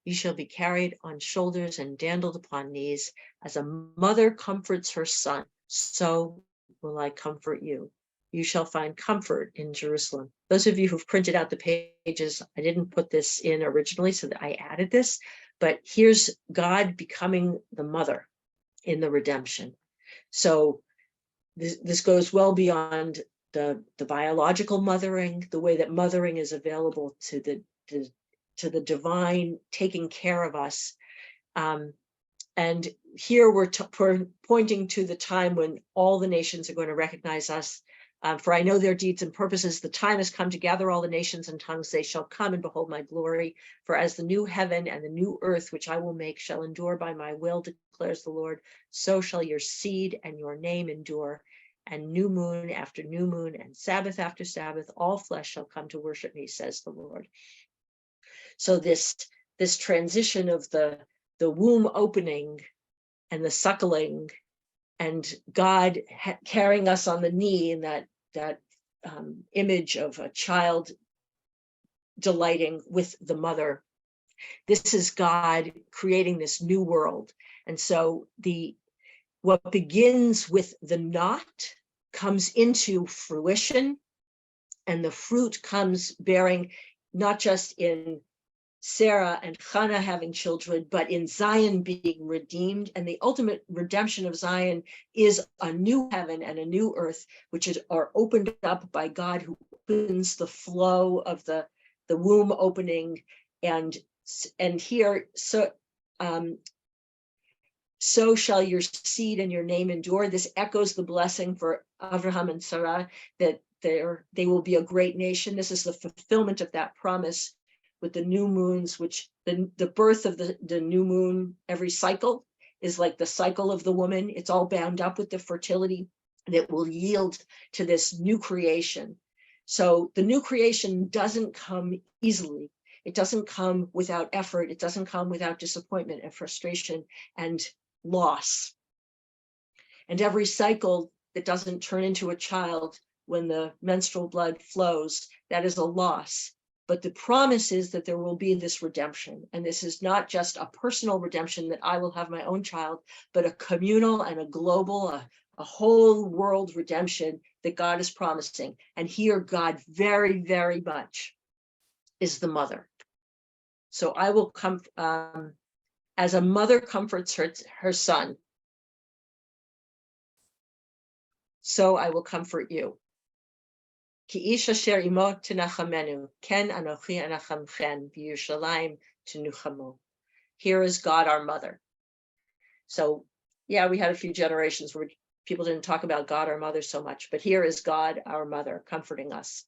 You shall be carried on shoulders and dandled upon knees. As a mother comforts her son, so will I comfort you. You shall find comfort in Jerusalem. Those of you who've printed out the pages, I didn't put this in originally, so that I added this, but here's God becoming the mother in the redemption. So this goes well beyond the biological mothering, the way that mothering is available to the divine taking care of us. And here we're pointing to the time when all the nations are going to recognize us. For I know their deeds and purposes. The time has come to gather all the nations and tongues. They shall come and behold my glory. For as the new heaven and the new earth, which I will make, shall endure by my will, declares the Lord, so shall your seed and your name endure. And new moon after new moon and Sabbath after Sabbath, all flesh shall come to worship me, says the Lord. So this transition of the womb opening and the suckling and God carrying us on the knee in that image of a child delighting with the mother. This is God creating this new world. And so what begins with the knot comes into fruition, and the fruit comes bearing not just in Sarah and Hannah having children, but in Zion being redeemed. And the ultimate redemption of Zion is a new heaven and a new earth, which are opened up by God, who opens the flow of the womb opening. And here, so shall your seed and your name endure. This echoes the blessing for Abraham and Sarah, that they will be a great nation. This is the fulfillment of that promise with the new moons, which the birth of the new moon every cycle is like the cycle of the woman. It's all bound up with the fertility that will yield to this new creation. So the new creation doesn't come easily. It doesn't come without effort. It doesn't come without disappointment and frustration and loss. And every cycle that doesn't turn into a child when the menstrual blood flows, that is a loss. But the promise is that there will be this redemption. And this is not just a personal redemption that I will have my own child, but a communal and a global, a whole world redemption that God is promising. And here God very, very much is the mother. So I will come, as a mother comforts her son, so I will comfort you. Ki ish asher imo tenachamenu, ken anochi anachamchen v'Yerushalayim tenuchamu. Here is God, our mother. So yeah, we had a few generations where people didn't talk about God, our mother, so much, but here is God, our mother, comforting us.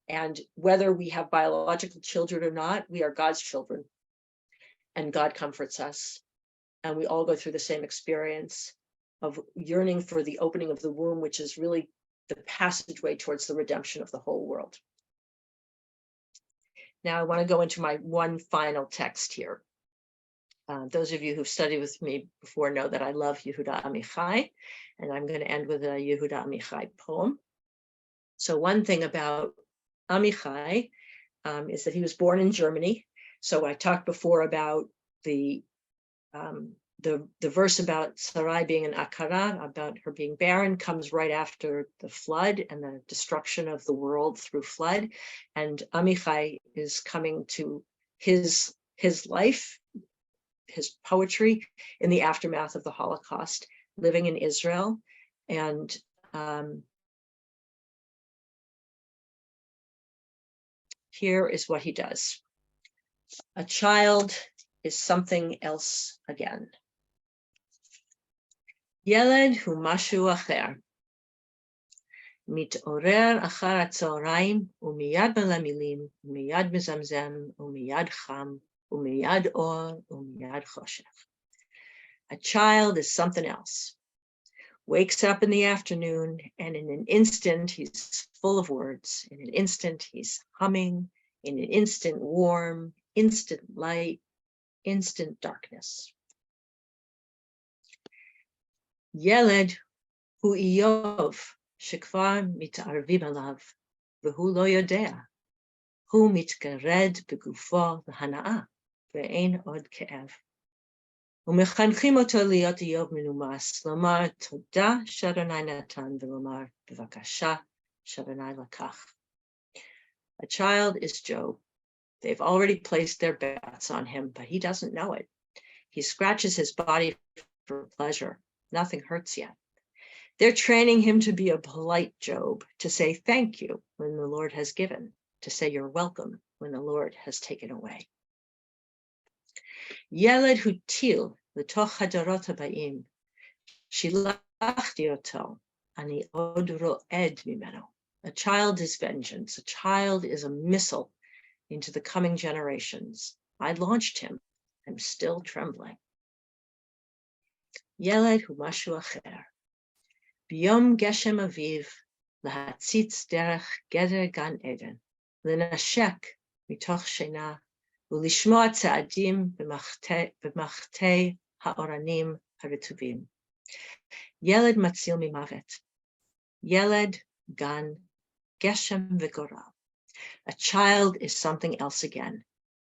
And whether we have biological children or not, we are God's children. And God comforts us. And we all go through the same experience of yearning for the opening of the womb, which is really the passageway towards the redemption of the whole world. Now I want to go into my one final text here. Those of you who've studied with me before know that I love Yehuda Amichai, and I'm going to end with a Yehuda Amichai poem. So one thing about Amichai is that he was born in Germany. So I talked before about the verse about Sarai being an akara, about her being barren, comes right after the flood and the destruction of the world through flood. And Amichai is coming to his life, his poetry in the aftermath of the Holocaust, living in Israel. And here is what he does. A child is something else again. Yeled hu mashu acher. Mit'orer achar hatzorayim umiyad melamilim umiyad mezamzem umiyad cham umiyad or umiyad choshech. A child is something else. Wakes up in the afternoon and in an instant he's full of words. In an instant he's humming. In an instant warm. Instant light. Instant darkness. Yeled hu Iyov shekvar mit'arvim alav v'hu lo yodea hu mitgared begufo v'hanaa ve'ein od ke'ev umechanchim oto liot Iyov menumas lomar toda sh'Adonai natan v'lomar b'vakasha sh'Adonai lakach. A child is Job. They've already placed their bets on him, but he doesn't know it. He scratches his body for pleasure. Nothing hurts yet. They're training him to be a polite Job, to say thank you when the Lord has given, to say you're welcome when the Lord has taken away. Yeled hu til l'toch hadarot habayim, shilachti oto, ani od ro'ed mimeno. A child is vengeance. A child is a missile into the coming generations. I launched him. I'm still trembling. Yeled hu mashu acher. B'yom geshem aviv lahatzitz derech geder gan eden lenashek mitoch shena ulishmoa tzaadim b'machtei ha'oranim harituvim. Yeled matzil mimavet. Yeled gan geshem v'goral. A child is something else again.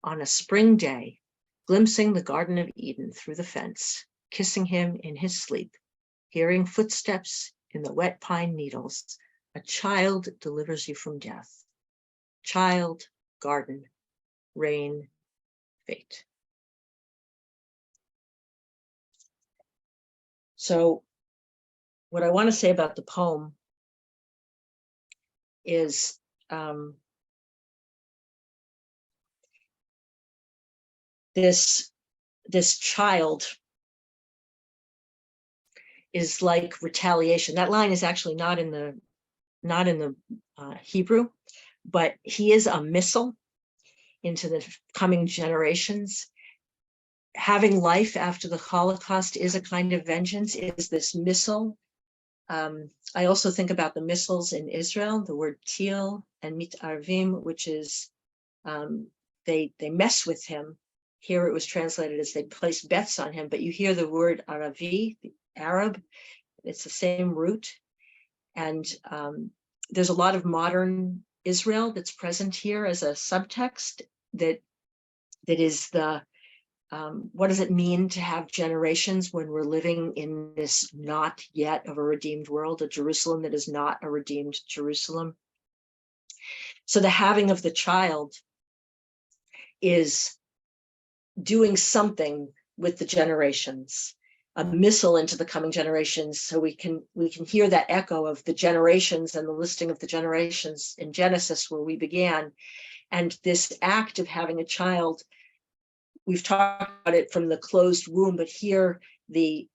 On a spring day, glimpsing the Garden of Eden through the fence, kissing him in his sleep, hearing footsteps in the wet pine needles, a child delivers you from death. Child, garden, rain, fate. So what I want to say about the poem is this child is like retaliation. That line is actually not in the Hebrew, but he is a missile into the coming generations. Having life after the Holocaust is a kind of vengeance, is this missile I also think about the missiles in Israel, the word til and mitarvim, which is they mess with him. Here it was translated as they place bets on him, but you hear the word Aravi, the Arab, it's the same root. And there's a lot of modern Israel that's present here as a subtext that is the, what does it mean to have generations when we're living in this not yet of a redeemed world, a Jerusalem that is not a redeemed Jerusalem? So the having of the child is doing something with the generations, a missile into the coming generations. So we can hear that echo of the generations and the listing of the generations in Genesis where we began. And this act of having a child, we've talked about it from the closed womb, but here the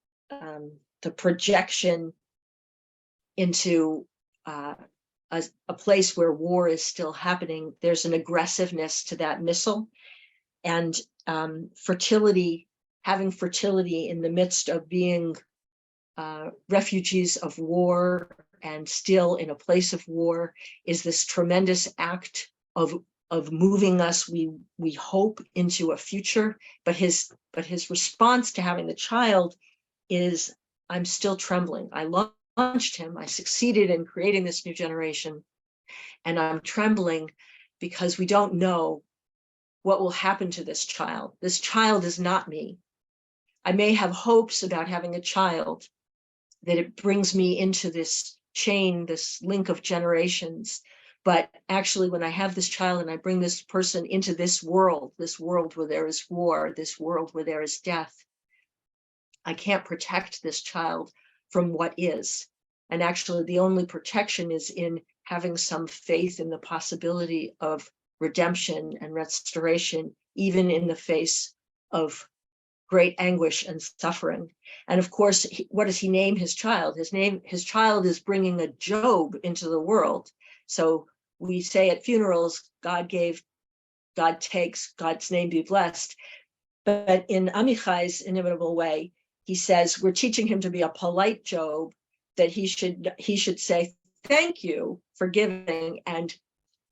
projection into a place where war is still happening, there's an aggressiveness to that missile. And fertility, having fertility in the midst of being refugees of war and still in a place of war, is this tremendous act of moving us, we hope, into a future. But his response to having the child is, I'm still trembling. I launched him, I succeeded in creating this new generation, and I'm trembling because we don't know what will happen to this child. This child is not me. I may have hopes about having a child, that it brings me into this chain, this link of generations. But actually, when I have this child and I bring this person into this world where there is war, this world where there is death, I can't protect this child from what is. And actually, the only protection is in having some faith in the possibility of redemption and restoration, even in the face of great anguish and suffering. And of course, what does he name his child? His child is bringing a Job into the world. So we say at funerals, God gave, God takes, God's name be blessed. But in Amichai's inimitable way, he says, we're teaching him to be a polite Job, that he should say, thank you for giving, and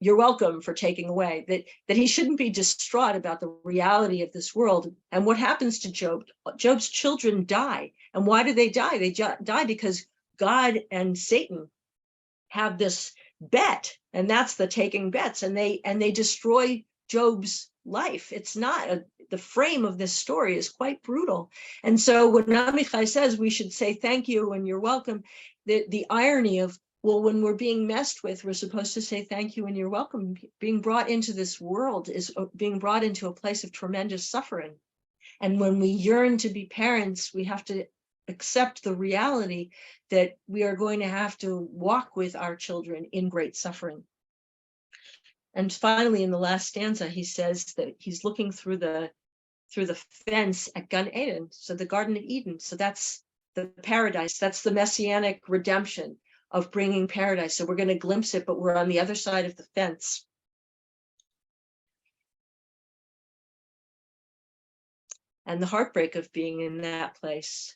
you're welcome for taking away, that he shouldn't be distraught about the reality of this world. And what happens to Job? Job's children die. And why do they die? They die because God and Satan have this bet, and that's the taking bets, and they destroy Job's life. It's not the frame of this story is quite brutal. And so when Amichai says we should say thank you and you're welcome, the irony of, well, when we're being messed with, we're supposed to say thank you and you're welcome. Being brought into this world is being brought into a place of tremendous suffering. And when we yearn to be parents, we have to accept the reality that we are going to have to walk with our children in great suffering. And finally, in the last stanza, he says that he's looking through the fence at Gan Eden, so the Garden of Eden. So that's the paradise. That's the messianic redemption of bringing paradise. So we're going to glimpse it, but we're on the other side of the fence. And the heartbreak of being in that place,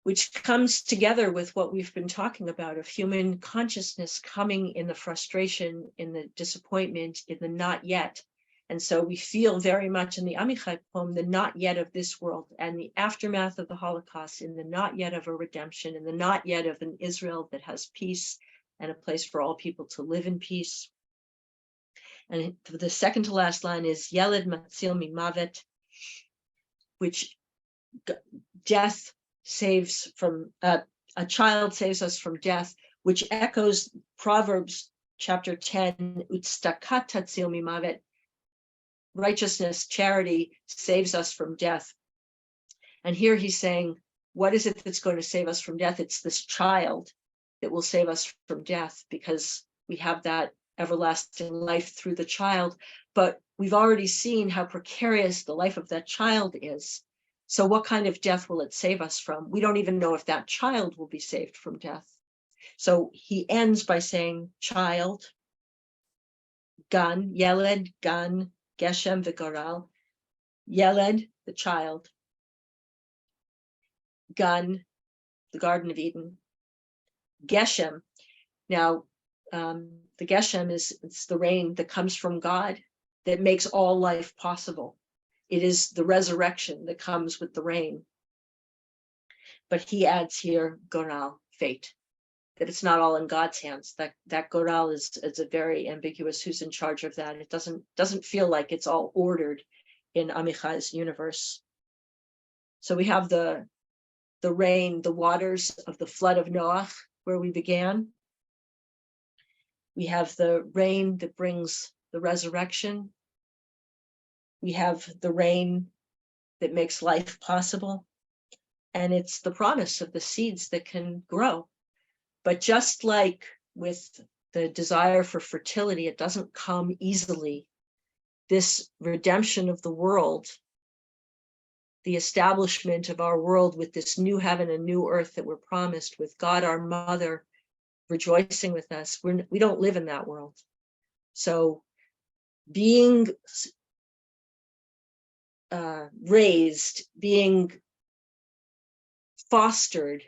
which comes together with what we've been talking about of human consciousness coming in the frustration, in the disappointment, in the not yet. And so we feel very much in the Amichai poem, the not yet of this world and the aftermath of the Holocaust, in the not yet of a redemption, in the not yet of an Israel that has peace and a place for all people to live in peace. And the second to last line is Yeled Matzil Mimavet, which death saves from, a child saves us from death, which echoes Proverbs chapter 10, Utstakat Tatzil Mimavet, righteousness, charity saves us from death. And here he's saying, what is it that's going to save us from death? It's this child that will save us from death, because we have that everlasting life through the child. But we've already seen how precarious the life of that child is. So what kind of death will it save us from? We don't even know if that child will be saved from death. So he ends by saying, child, Gan, Yeled, Gan, Geshem v'Garal, Yeled, the child, Gan, the Garden of Eden. Geshem. Now, the Geshem it's the rain that comes from God that makes all life possible. It is the resurrection that comes with the rain. But he adds here, Goral, fate, that it's not all in God's hands. That Goral is a very ambiguous who's in charge of that. It doesn't feel like it's all ordered in Amichai's universe. So we have the rain, the waters of the flood of Noach, where we began. We have the rain that brings the resurrection. We have the rain that makes life possible. And it's the promise of the seeds that can grow. But just like with the desire for fertility, it doesn't come easily. This redemption of the world, the establishment of our world with this new heaven and new earth that we're promised, with God our Mother rejoicing with us, we don't live in that world. So being raised, being fostered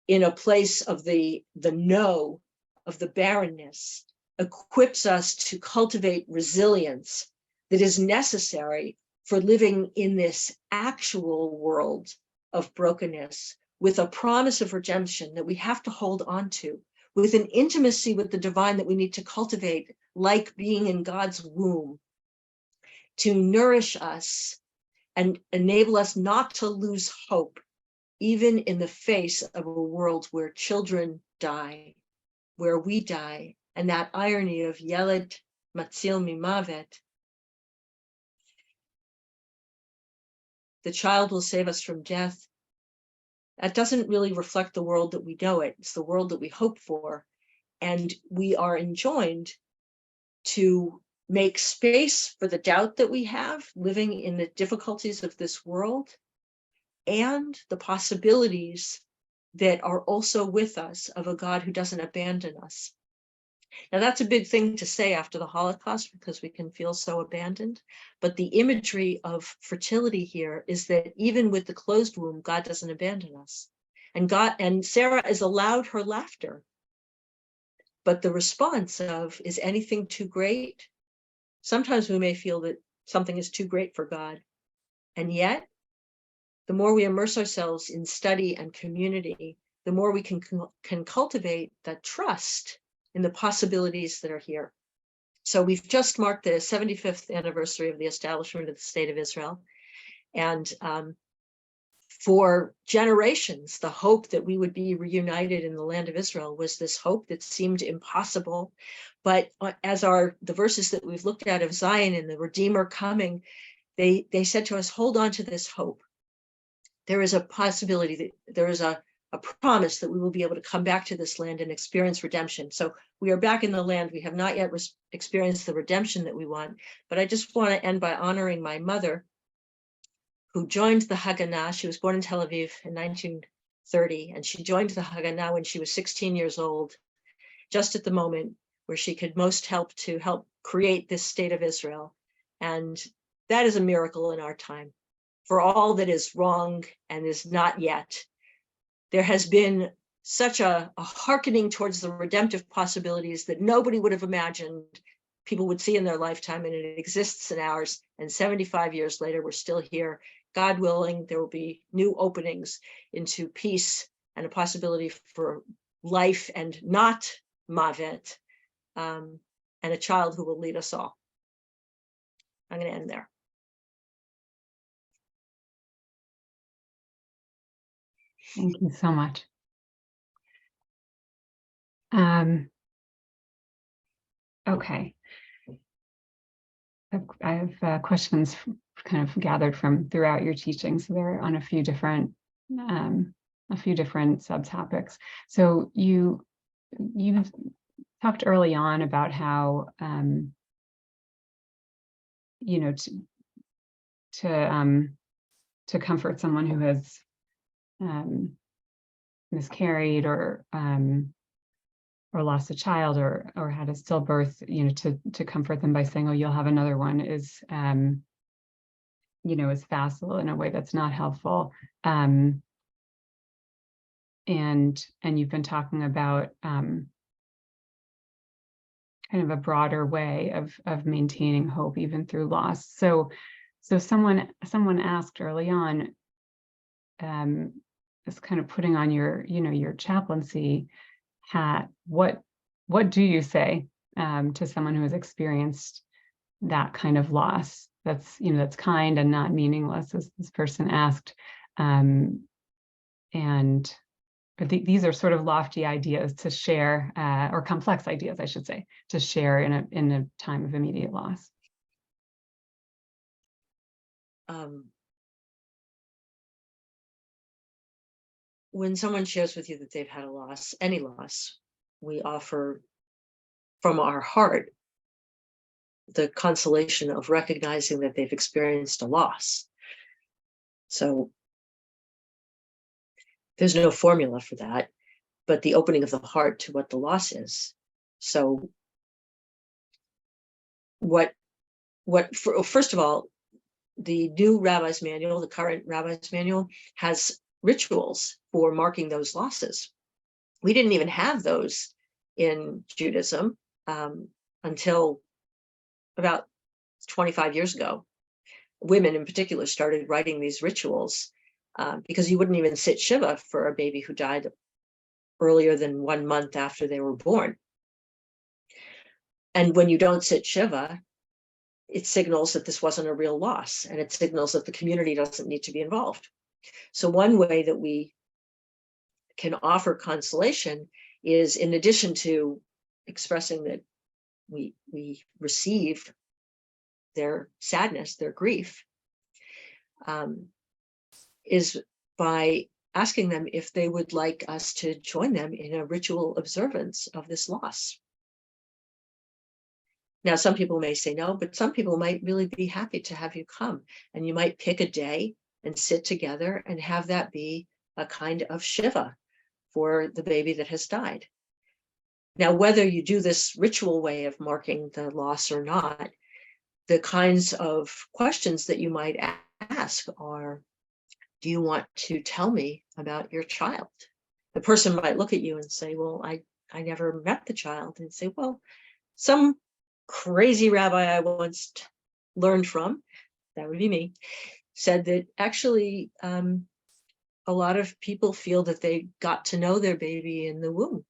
in a place of the no, of the barrenness, equips us to cultivate resilience that is necessary for living in this actual world of brokenness, with a promise of redemption that we have to hold on to, with an intimacy with the divine that we need to cultivate, like being in God's womb, to nourish us and enable us not to lose hope, even in the face of a world where children die, where we die, and that irony of Yeled Matzil Mimavet, the child will save us from death. That doesn't really reflect the world that we know it. It's the world that we hope for. And we are enjoined to make space for the doubt that we have living in the difficulties of this world, and the possibilities that are also with us of a God who doesn't abandon us. Now, that's a big thing to say after the Holocaust, because we can feel so abandoned. But the imagery of fertility here is that even with the closed womb, God doesn't abandon us. And Sarah is allowed her laughter. But the response of, is anything too great? Sometimes we may feel that something is too great for God. And yet, the more we immerse ourselves in study and community, the more we can cultivate that trust in the possibilities that are here. So we've just marked the 75th anniversary of the establishment of the State of Israel. And for generations, the hope that we would be reunited in the land of Israel was this hope that seemed impossible. But as the verses that we've looked at of Zion and the Redeemer coming, they said to us, hold on to this hope. There is a possibility that there is a promise that we will be able to come back to this land and experience redemption. So we are back in the land. We have not yet experienced the redemption that we want. But I just want to end by honoring my mother, who joined the Haganah. She was born in Tel Aviv in 1930, and she joined the Haganah when she was 16 years old, just at the moment where she could most help create this state of Israel. And that is a miracle in our time. For all that is wrong and is not yet, there has been such a hearkening towards the redemptive possibilities that nobody would have imagined people would see in their lifetime, and it exists in ours. And 75 years later, we're still here. God willing, there will be new openings into peace and a possibility for life and not mavet, and a child who will lead us all. I'm going to end there. Thank you so much. Okay. I have questions kind of gathered from throughout your teaching. So they're on a few different subtopics. So you talked early on about how to comfort someone who has miscarried or lost a child or had a stillbirth, to comfort them by saying, oh, you'll have another one, is facile in a way that's not helpful. and you've been talking about kind of a broader way of maintaining hope even through loss. So someone asked early on, is kind of putting on your chaplaincy hat. What do you say to someone who has experienced that kind of loss? That's kind and not meaningless, as this person asked. But these are sort of lofty ideas to share, or complex ideas, I should say, to share in a time of immediate loss. When someone shares with you that they've had a loss, any loss, we offer from our heart the consolation of recognizing that they've experienced a loss. So there's no formula for that, but the opening of the heart to what the loss is. So first of all, the new Rabbi's Manual, the current Rabbi's Manual, has rituals for marking those losses. We didn't even have those in Judaism until about 25 years ago. Women in particular started writing these rituals because you wouldn't even sit Shiva for a baby who died earlier than 1 month after they were born. And when you don't sit Shiva, it signals that this wasn't a real loss, and it signals that the community doesn't need to be involved. So one way that we can offer consolation is, in addition to expressing that we receive their sadness, their grief, is by asking them if they would like us to join them in a ritual observance of this loss. Now, some people may say no, but some people might really be happy to have you come, and you might pick a day and sit together and have that be a kind of Shiva for the baby that has died. Now, whether you do this ritual way of marking the loss or not, the kinds of questions that you might ask are, do you want to tell me about your child? The person might look at you and say, well, I never met the child. And say, well, some crazy rabbi I once learned from, that would be me, said that actually a lot of people feel that they got to know their baby in the womb.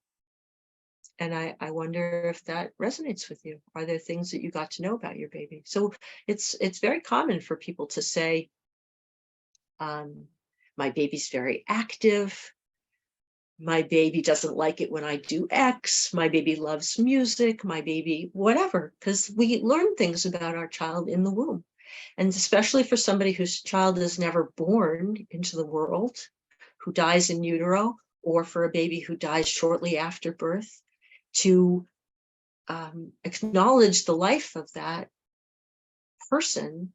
And I wonder if that resonates with you. Are there things that you got to know about your baby? So it's very common for people to say, my baby's very active. My baby doesn't like it when I do X. My baby loves music. My baby, whatever, because we learn things about our child in the womb. And especially for somebody whose child is never born into the world, who dies in utero, or for a baby who dies shortly after birth, to acknowledge the life of that person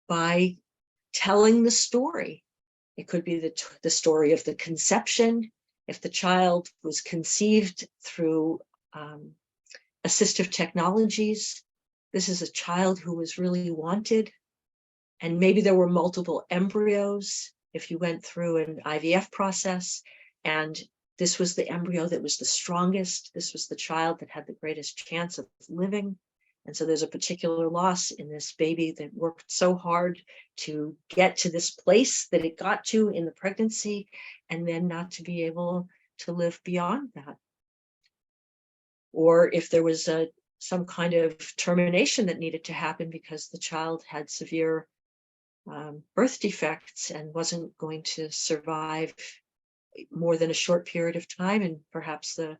by telling the story. It could be the story of the conception. If the child was conceived through assistive technologies, this is a child who was really wanted. And maybe there were multiple embryos if you went through an IVF process, and this was the embryo that was the strongest. This was the child that had the greatest chance of living. And so there's a particular loss in this baby that worked so hard to get to this place that it got to in the pregnancy, and then not to be able to live beyond that. Or if there was some kind of termination that needed to happen because the child had severe birth defects and wasn't going to survive more than a short period of time, and perhaps the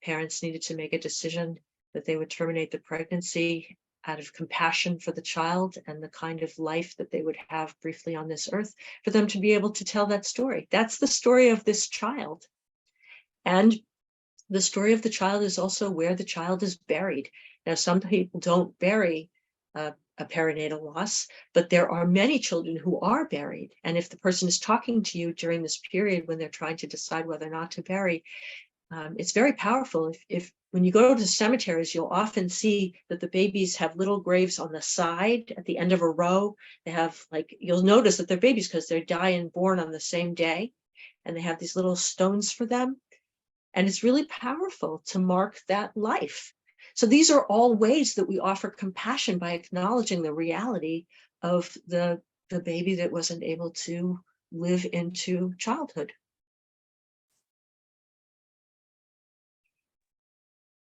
parents needed to make a decision that they would terminate the pregnancy out of compassion for the child and the kind of life that they would have briefly on this earth, for them to be able to tell that story. That's the story of this child. And the story of the child is also where the child is buried. Now, some people don't bury a perinatal loss, but there are many children who are buried. And if the person is talking to you during this period when they're trying to decide whether or not to bury, it's very powerful. If when you go to cemeteries, you'll often see that the babies have little graves on the side at the end of a row. They have, like, you'll notice that they're babies because they die and born on the same day. and they have these little stones for them. And it's really powerful to mark that life. So these are all ways that we offer compassion by acknowledging the reality of the baby that wasn't able to live into childhood.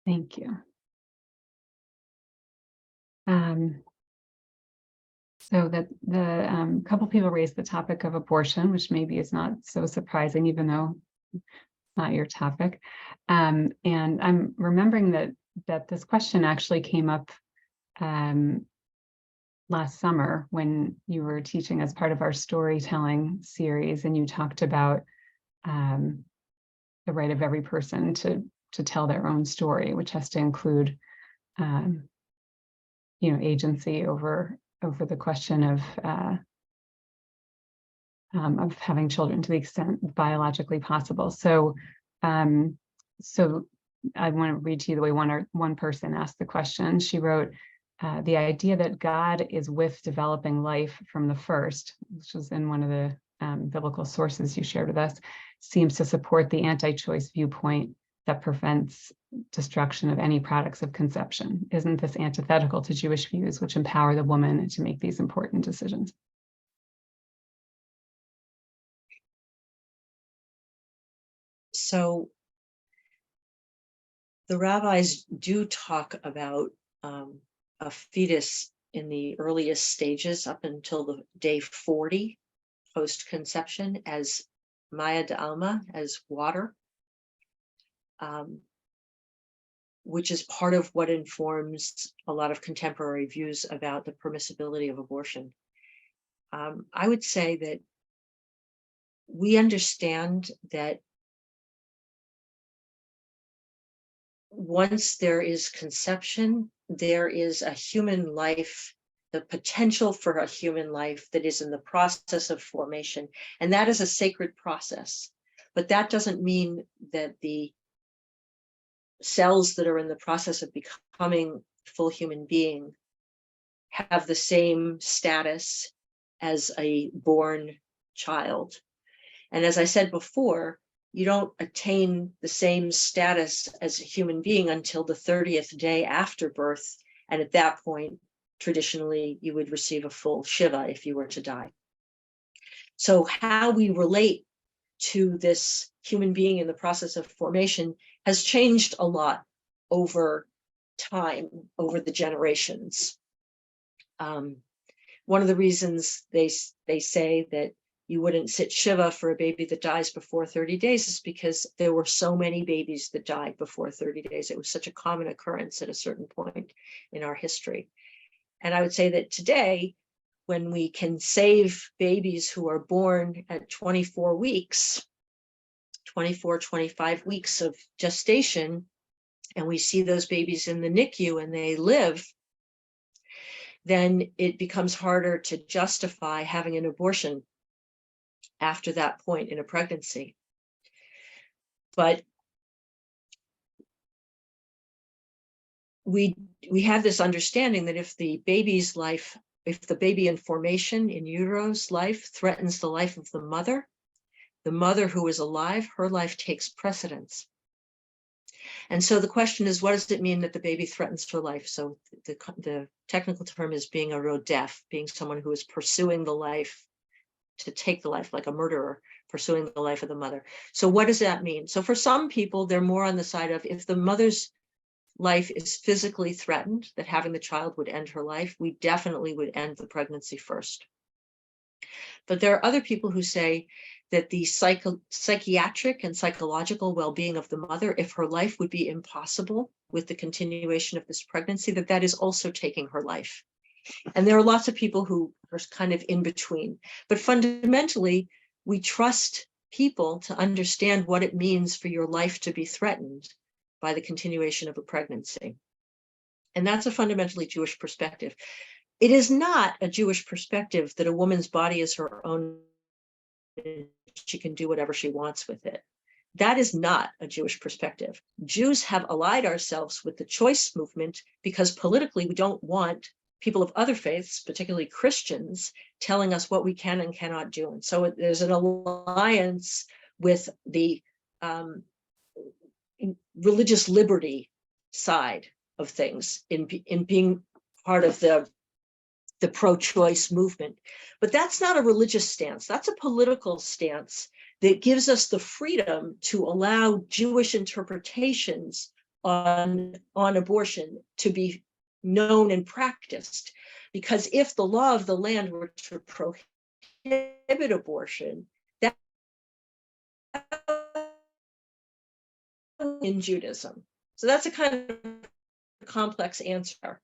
Thank you. So that the couple people raised the topic of abortion, which maybe is not so surprising, even though it's not your topic. And I'm remembering that this question actually came up last summer when you were teaching as part of our storytelling series, and you talked about the right of every person to tell their own story, which has to include agency over the question of having children to the extent biologically possible. So so I want to read to you the way one person asked the question. She wrote, the idea that God is with developing life from the first, which was in one of the biblical sources you shared with us, seems to support the anti-choice viewpoint that prevents destruction of any products of conception. Isn't this antithetical to Jewish views, which empower the woman to make these important decisions? So the rabbis do talk about a fetus in the earliest stages up until the day 40 post-conception as Maya d'Alma, as water, which is part of what informs a lot of contemporary views about the permissibility of abortion. I would say that we understand that once there is conception, there is a human life, the potential for a human life that is in the process of formation. And that is a sacred process. But that doesn't mean that the cells that are in the process of becoming full human being have the same status as a born child. And as I said before, you don't attain the same status as a human being until the 30th day after birth. And at that point, traditionally, you would receive a full Shiva if you were to die. So how we relate to this human being in the process of formation has changed a lot over time, over the generations. One of the reasons they say that you wouldn't sit Shiva for a baby that dies before 30 days is because there were so many babies that died before 30 days. It was such a common occurrence at a certain point in our history. And I would say that today, when we can save babies who are born at 24 weeks, 24, 25 weeks of gestation, and we see those babies in the NICU and they live, then it becomes harder to justify having an abortion after that point in a pregnancy. But we have this understanding that if the baby's life, if the baby in formation in utero's life threatens the life of the mother who is alive, her life takes precedence. And so the question is, what does it mean that the baby threatens her life? So the technical term is being a rodef, being someone who is pursuing the life to take the life, like a murderer pursuing the life of the mother. So what does that mean? So for some people, they're more on the side of, if the mother's life is physically threatened, that having the child would end her life, we definitely would end the pregnancy first. But there are other people who say that the psychiatric and psychological well-being of the mother, if her life would be impossible with the continuation of this pregnancy, that is also taking her life. And there are lots of people who are kind of in between. But fundamentally, we trust people to understand what it means for your life to be threatened by the continuation of a pregnancy. And that's a fundamentally Jewish perspective. It is not a Jewish perspective that a woman's body is her own, she can do whatever she wants with it. That is not a Jewish perspective. Jews have allied ourselves with the choice movement because politically we don't want people of other faiths, particularly Christians, telling us what we can and cannot do. And so there's an alliance with the religious liberty side of things in being part of the pro-choice movement. But that's not a religious stance. That's a political stance that gives us the freedom to allow Jewish interpretations on abortion to be known and practiced. Because if the law of the land were to prohibit abortion, that in Judaism. So that's a kind of complex answer.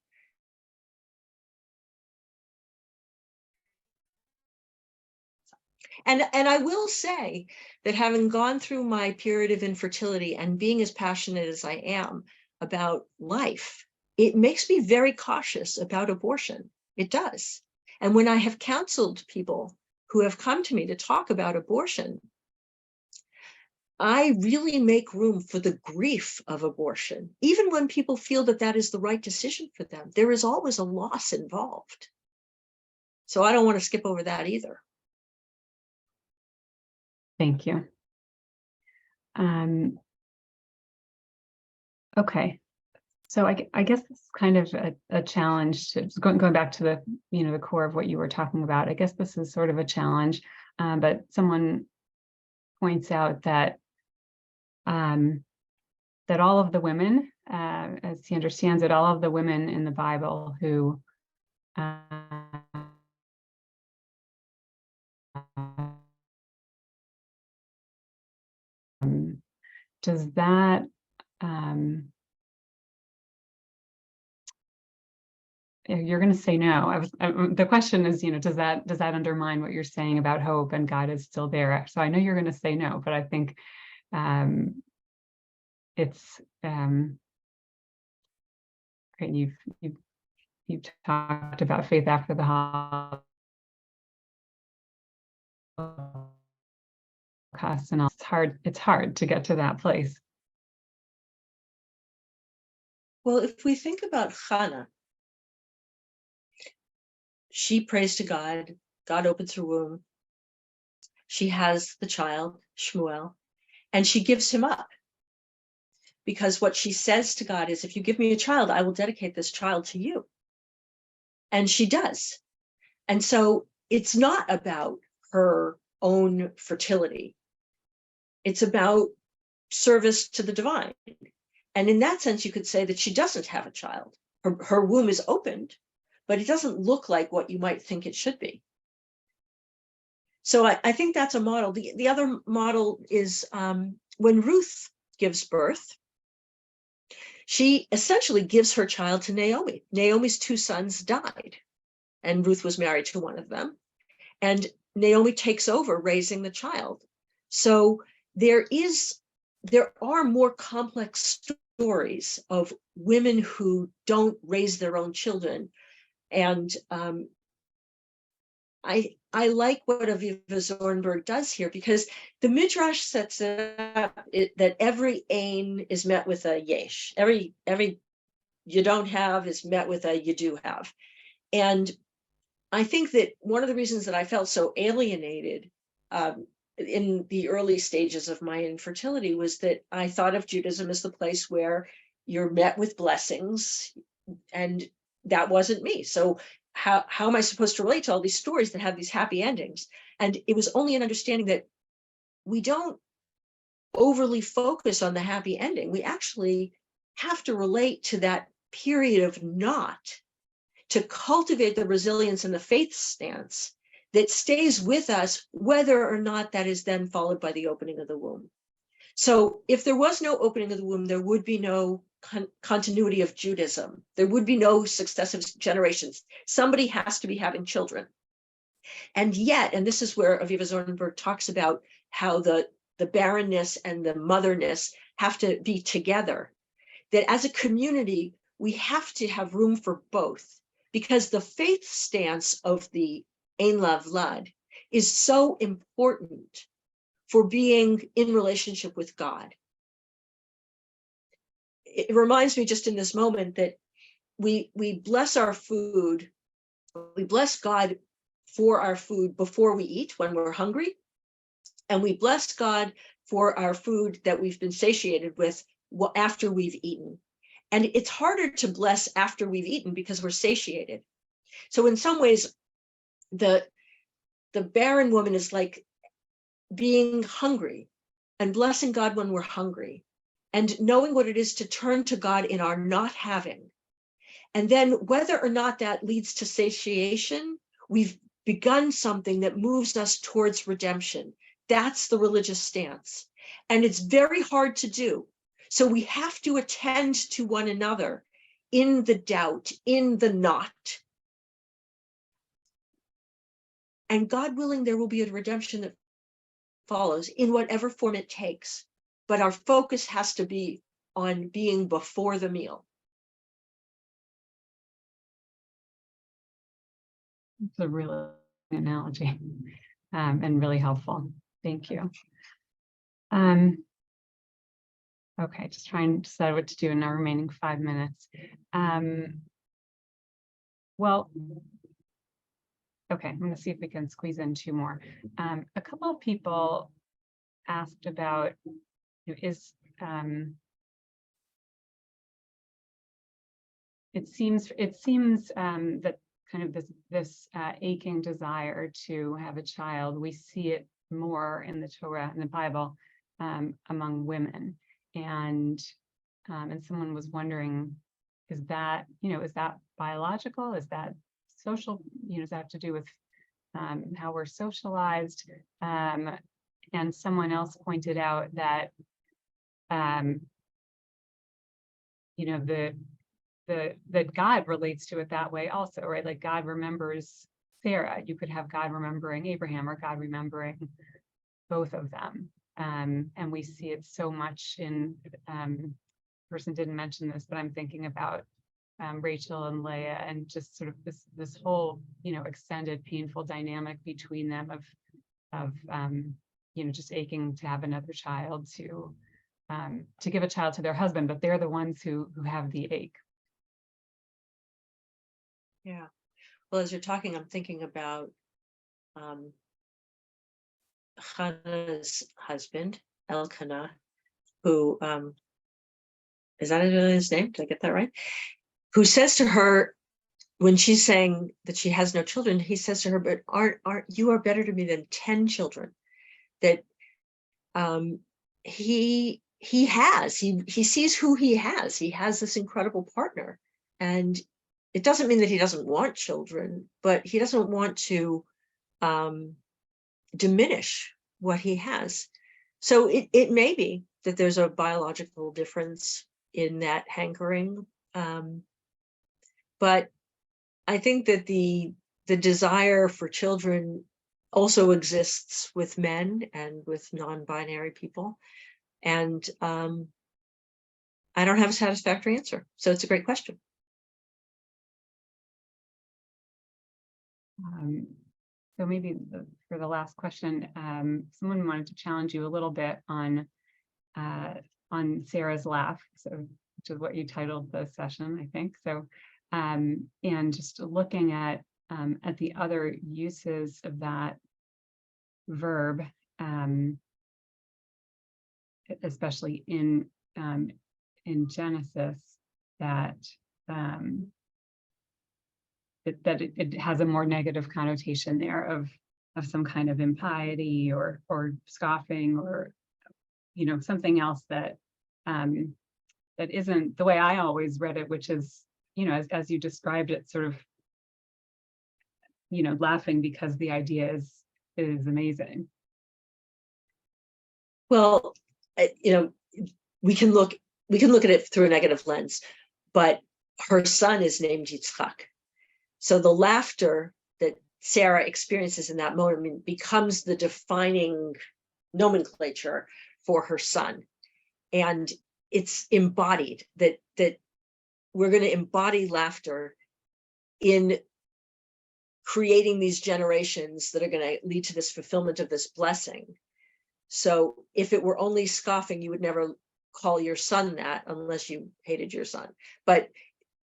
And I will say that having gone through my period of infertility and being as passionate as I am about life, it makes me very cautious about abortion. It does. And when I have counseled people who have come to me to talk about abortion, I really make room for the grief of abortion. Even when people feel that that is the right decision for them, there is always a loss involved. So I don't want to skip over that either. Thank you. Okay. So I guess this is kind of a challenge to going back to the, the core of what you were talking about. I guess this is sort of a challenge, but someone points out that that all of the women, as he understands it, all of the women in the Bible who does that you're going to say no. The question is, does that undermine what you're saying about hope and God is still there? So I know you're going to say no, but I think it's great. You've talked about faith after the Holocaust, and it's hard to get to that place. Well, if we think about Hannah, she prays to God, God opens her womb, she has the child, Shmuel, and she gives him up. Because what she says to God is, if you give me a child, I will dedicate this child to you. And she does. And so it's not about her own fertility. It's about service to the divine. And in that sense, you could say that she doesn't have a child. Her womb is opened, but it doesn't look like what you might think it should be. So I think that's a model. The other model is when Ruth gives birth, she essentially gives her child to Naomi. Naomi's 2 sons died, and Ruth was married to one of them. And Naomi takes over raising the child. So there are more complex stories of women who don't raise their own children. And I like what Aviva Zornberg does here, because the Midrash sets it up that every ein is met with a yesh. Every you don't have is met with a you do have. And I think that one of the reasons that I felt so alienated in the early stages of my infertility was that I thought of Judaism as the place where you're met with blessings, and that wasn't me. So how am I supposed to relate to all these stories that have these happy endings? And it was only an understanding that we don't overly focus on the happy ending. We actually have to relate to that period of not, to cultivate the resilience and the faith stance that stays with us, whether or not that is then followed by the opening of the womb. So if there was no opening of the womb, there would be no continuity of Judaism. There would be no successive generations. Somebody has to be having children. And yet, and this is where Aviva Zornberg talks about how the barrenness and the motherness have to be together, that as a community, we have to have room for both, because the faith stance of the Ein Lav Lad is so important for being in relationship with God. It reminds me just in this moment that we bless our food, we bless God for our food before we eat when we're hungry, And we bless God for our food that we've been satiated with after we've eaten. And it's harder to bless after we've eaten because we're satiated. So in some ways, the barren woman is like being hungry and blessing God when we're hungry and knowing what it is to turn to God in our not having. And then whether or not that leads to satiation, we've begun something that moves us towards redemption. That's the religious stance. And it's very hard to do. So we have to attend to one another in the doubt, in the not. And God willing, there will be a redemption that follows in whatever form it takes. But our focus has to be on being before the meal. It's a really good analogy and really helpful. Thank you. Okay, just trying to decide what to do in our remaining 5 minutes. Well, okay, I'm going to see if we can squeeze in 2 more. A couple of people asked about it seems that kind of this aching desire to have a child, we see it more in the Torah and the Bible among women, and someone was wondering, is that biological? Is that social? Does that have to do with how we're socialized? And someone else pointed out that that God relates to it that way also, right? Like God remembers Sarah. You could have God remembering Abraham or God remembering both of them. And we see it so much in, person didn't mention this, but I'm thinking about Rachel and Leah, and just sort of this whole, extended painful dynamic between them of just aching to have another child, to give a child to their husband, but they're the ones who have the ache. Yeah. Well, as you're talking, I'm thinking about Hannah's husband, Elkanah, who is that his name? Did I get that right? Who says to her, when she's saying that she has no children, he says to her, but aren't you are better to me than 10 children. That he sees who he has. He has this incredible partner. And it doesn't mean that he doesn't want children, but he doesn't want to diminish what he has. So it may be that there's a biological difference in that hankering. But I think that the desire for children also exists with men and with non-binary people. And I don't have a satisfactory answer. So it's a great question. So maybe for the last question, someone wanted to challenge you a little bit on Sarah's laugh, which is what you titled the session, I think. So, and just looking at the other uses of that verb, especially in Genesis, that it has a more negative connotation there of some kind of impiety or scoffing, or something else that that isn't the way I always read it, which is as you described it, sort of laughing because the idea is amazing. Well, we can look at it through a negative lens, but her son is named Yitzchak. So the laughter that Sarah experiences in that moment becomes the defining nomenclature for her son. And it's embodied, that we're going to embody laughter in creating these generations that are going to lead to this fulfillment of this blessing. So if it were only scoffing, you would never call your son that unless you hated your son. But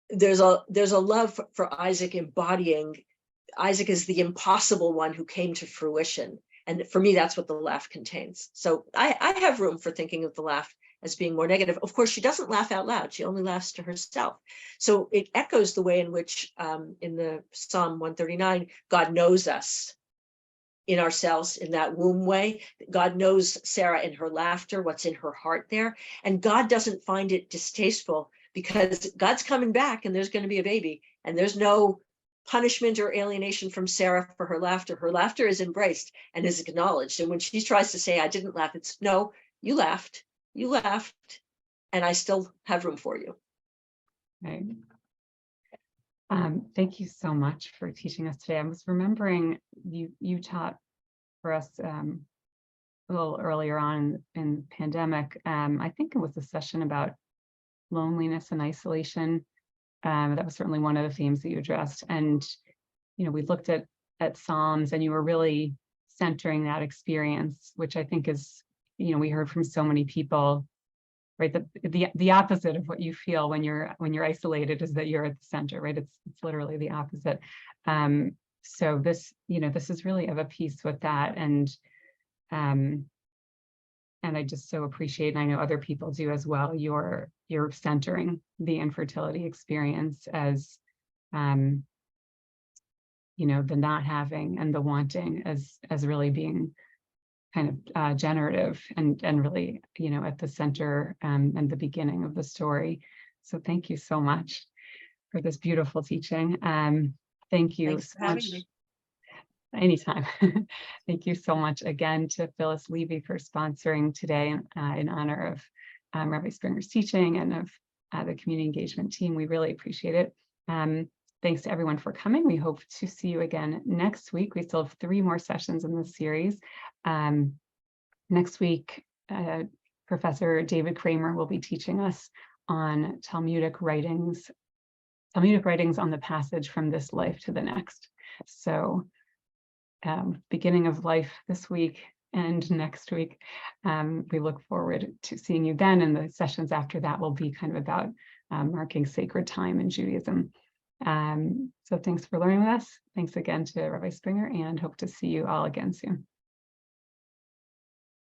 there's a love for Isaac embodying. Isaac is the impossible one who came to fruition. And for me, that's what the laugh contains. So I have room for thinking of the laugh as being more negative. Of course, she doesn't laugh out loud. She only laughs to herself. So it echoes the way in which in the Psalm 139, God knows us in ourselves in that womb way. God knows Sarah in her laughter, what's in her heart there. And God doesn't find it distasteful because God's coming back and there's going to be a baby, and there's no punishment or alienation from Sarah for her laughter. Her laughter is embraced and is acknowledged. And when she tries to say, I didn't laugh, it's no, you laughed, and I still have room for you. Right. Thank you so much for teaching us today. I was remembering you taught for us a little earlier on in the pandemic. I think it was a session about loneliness and isolation. That was certainly one of the themes that you addressed. And, we looked at Psalms, and you were really centering that experience, which I think is, we heard from so many people, right? The opposite of what you feel when you're isolated is that you're at the center, right? It's literally the opposite. So this, this is really of a piece with that. And I just so appreciate, and I know other people do as well, you're centering the infertility experience as, the not having and the wanting as really being kind of generative and really, at the center and the beginning of the story. So thank you so much for this beautiful teaching. Thank you Thanks so for having much. me. Anytime. Thank you so much again to Phyllis Levy for sponsoring today in honor of Rabbi Springer's teaching and of the community engagement team. We really appreciate it. Thanks to everyone for coming. We hope to see you again next week. We still have 3 more sessions in this series. Next week, Professor David Kramer will be teaching us on Talmudic writings on the passage from this life to the next. So beginning of life this week and next week. We look forward to seeing you then, and the sessions after that will be kind of about marking sacred time in Judaism. So thanks for learning with us. Thanks again to Rabbi Springer, and hope to see you all again soon.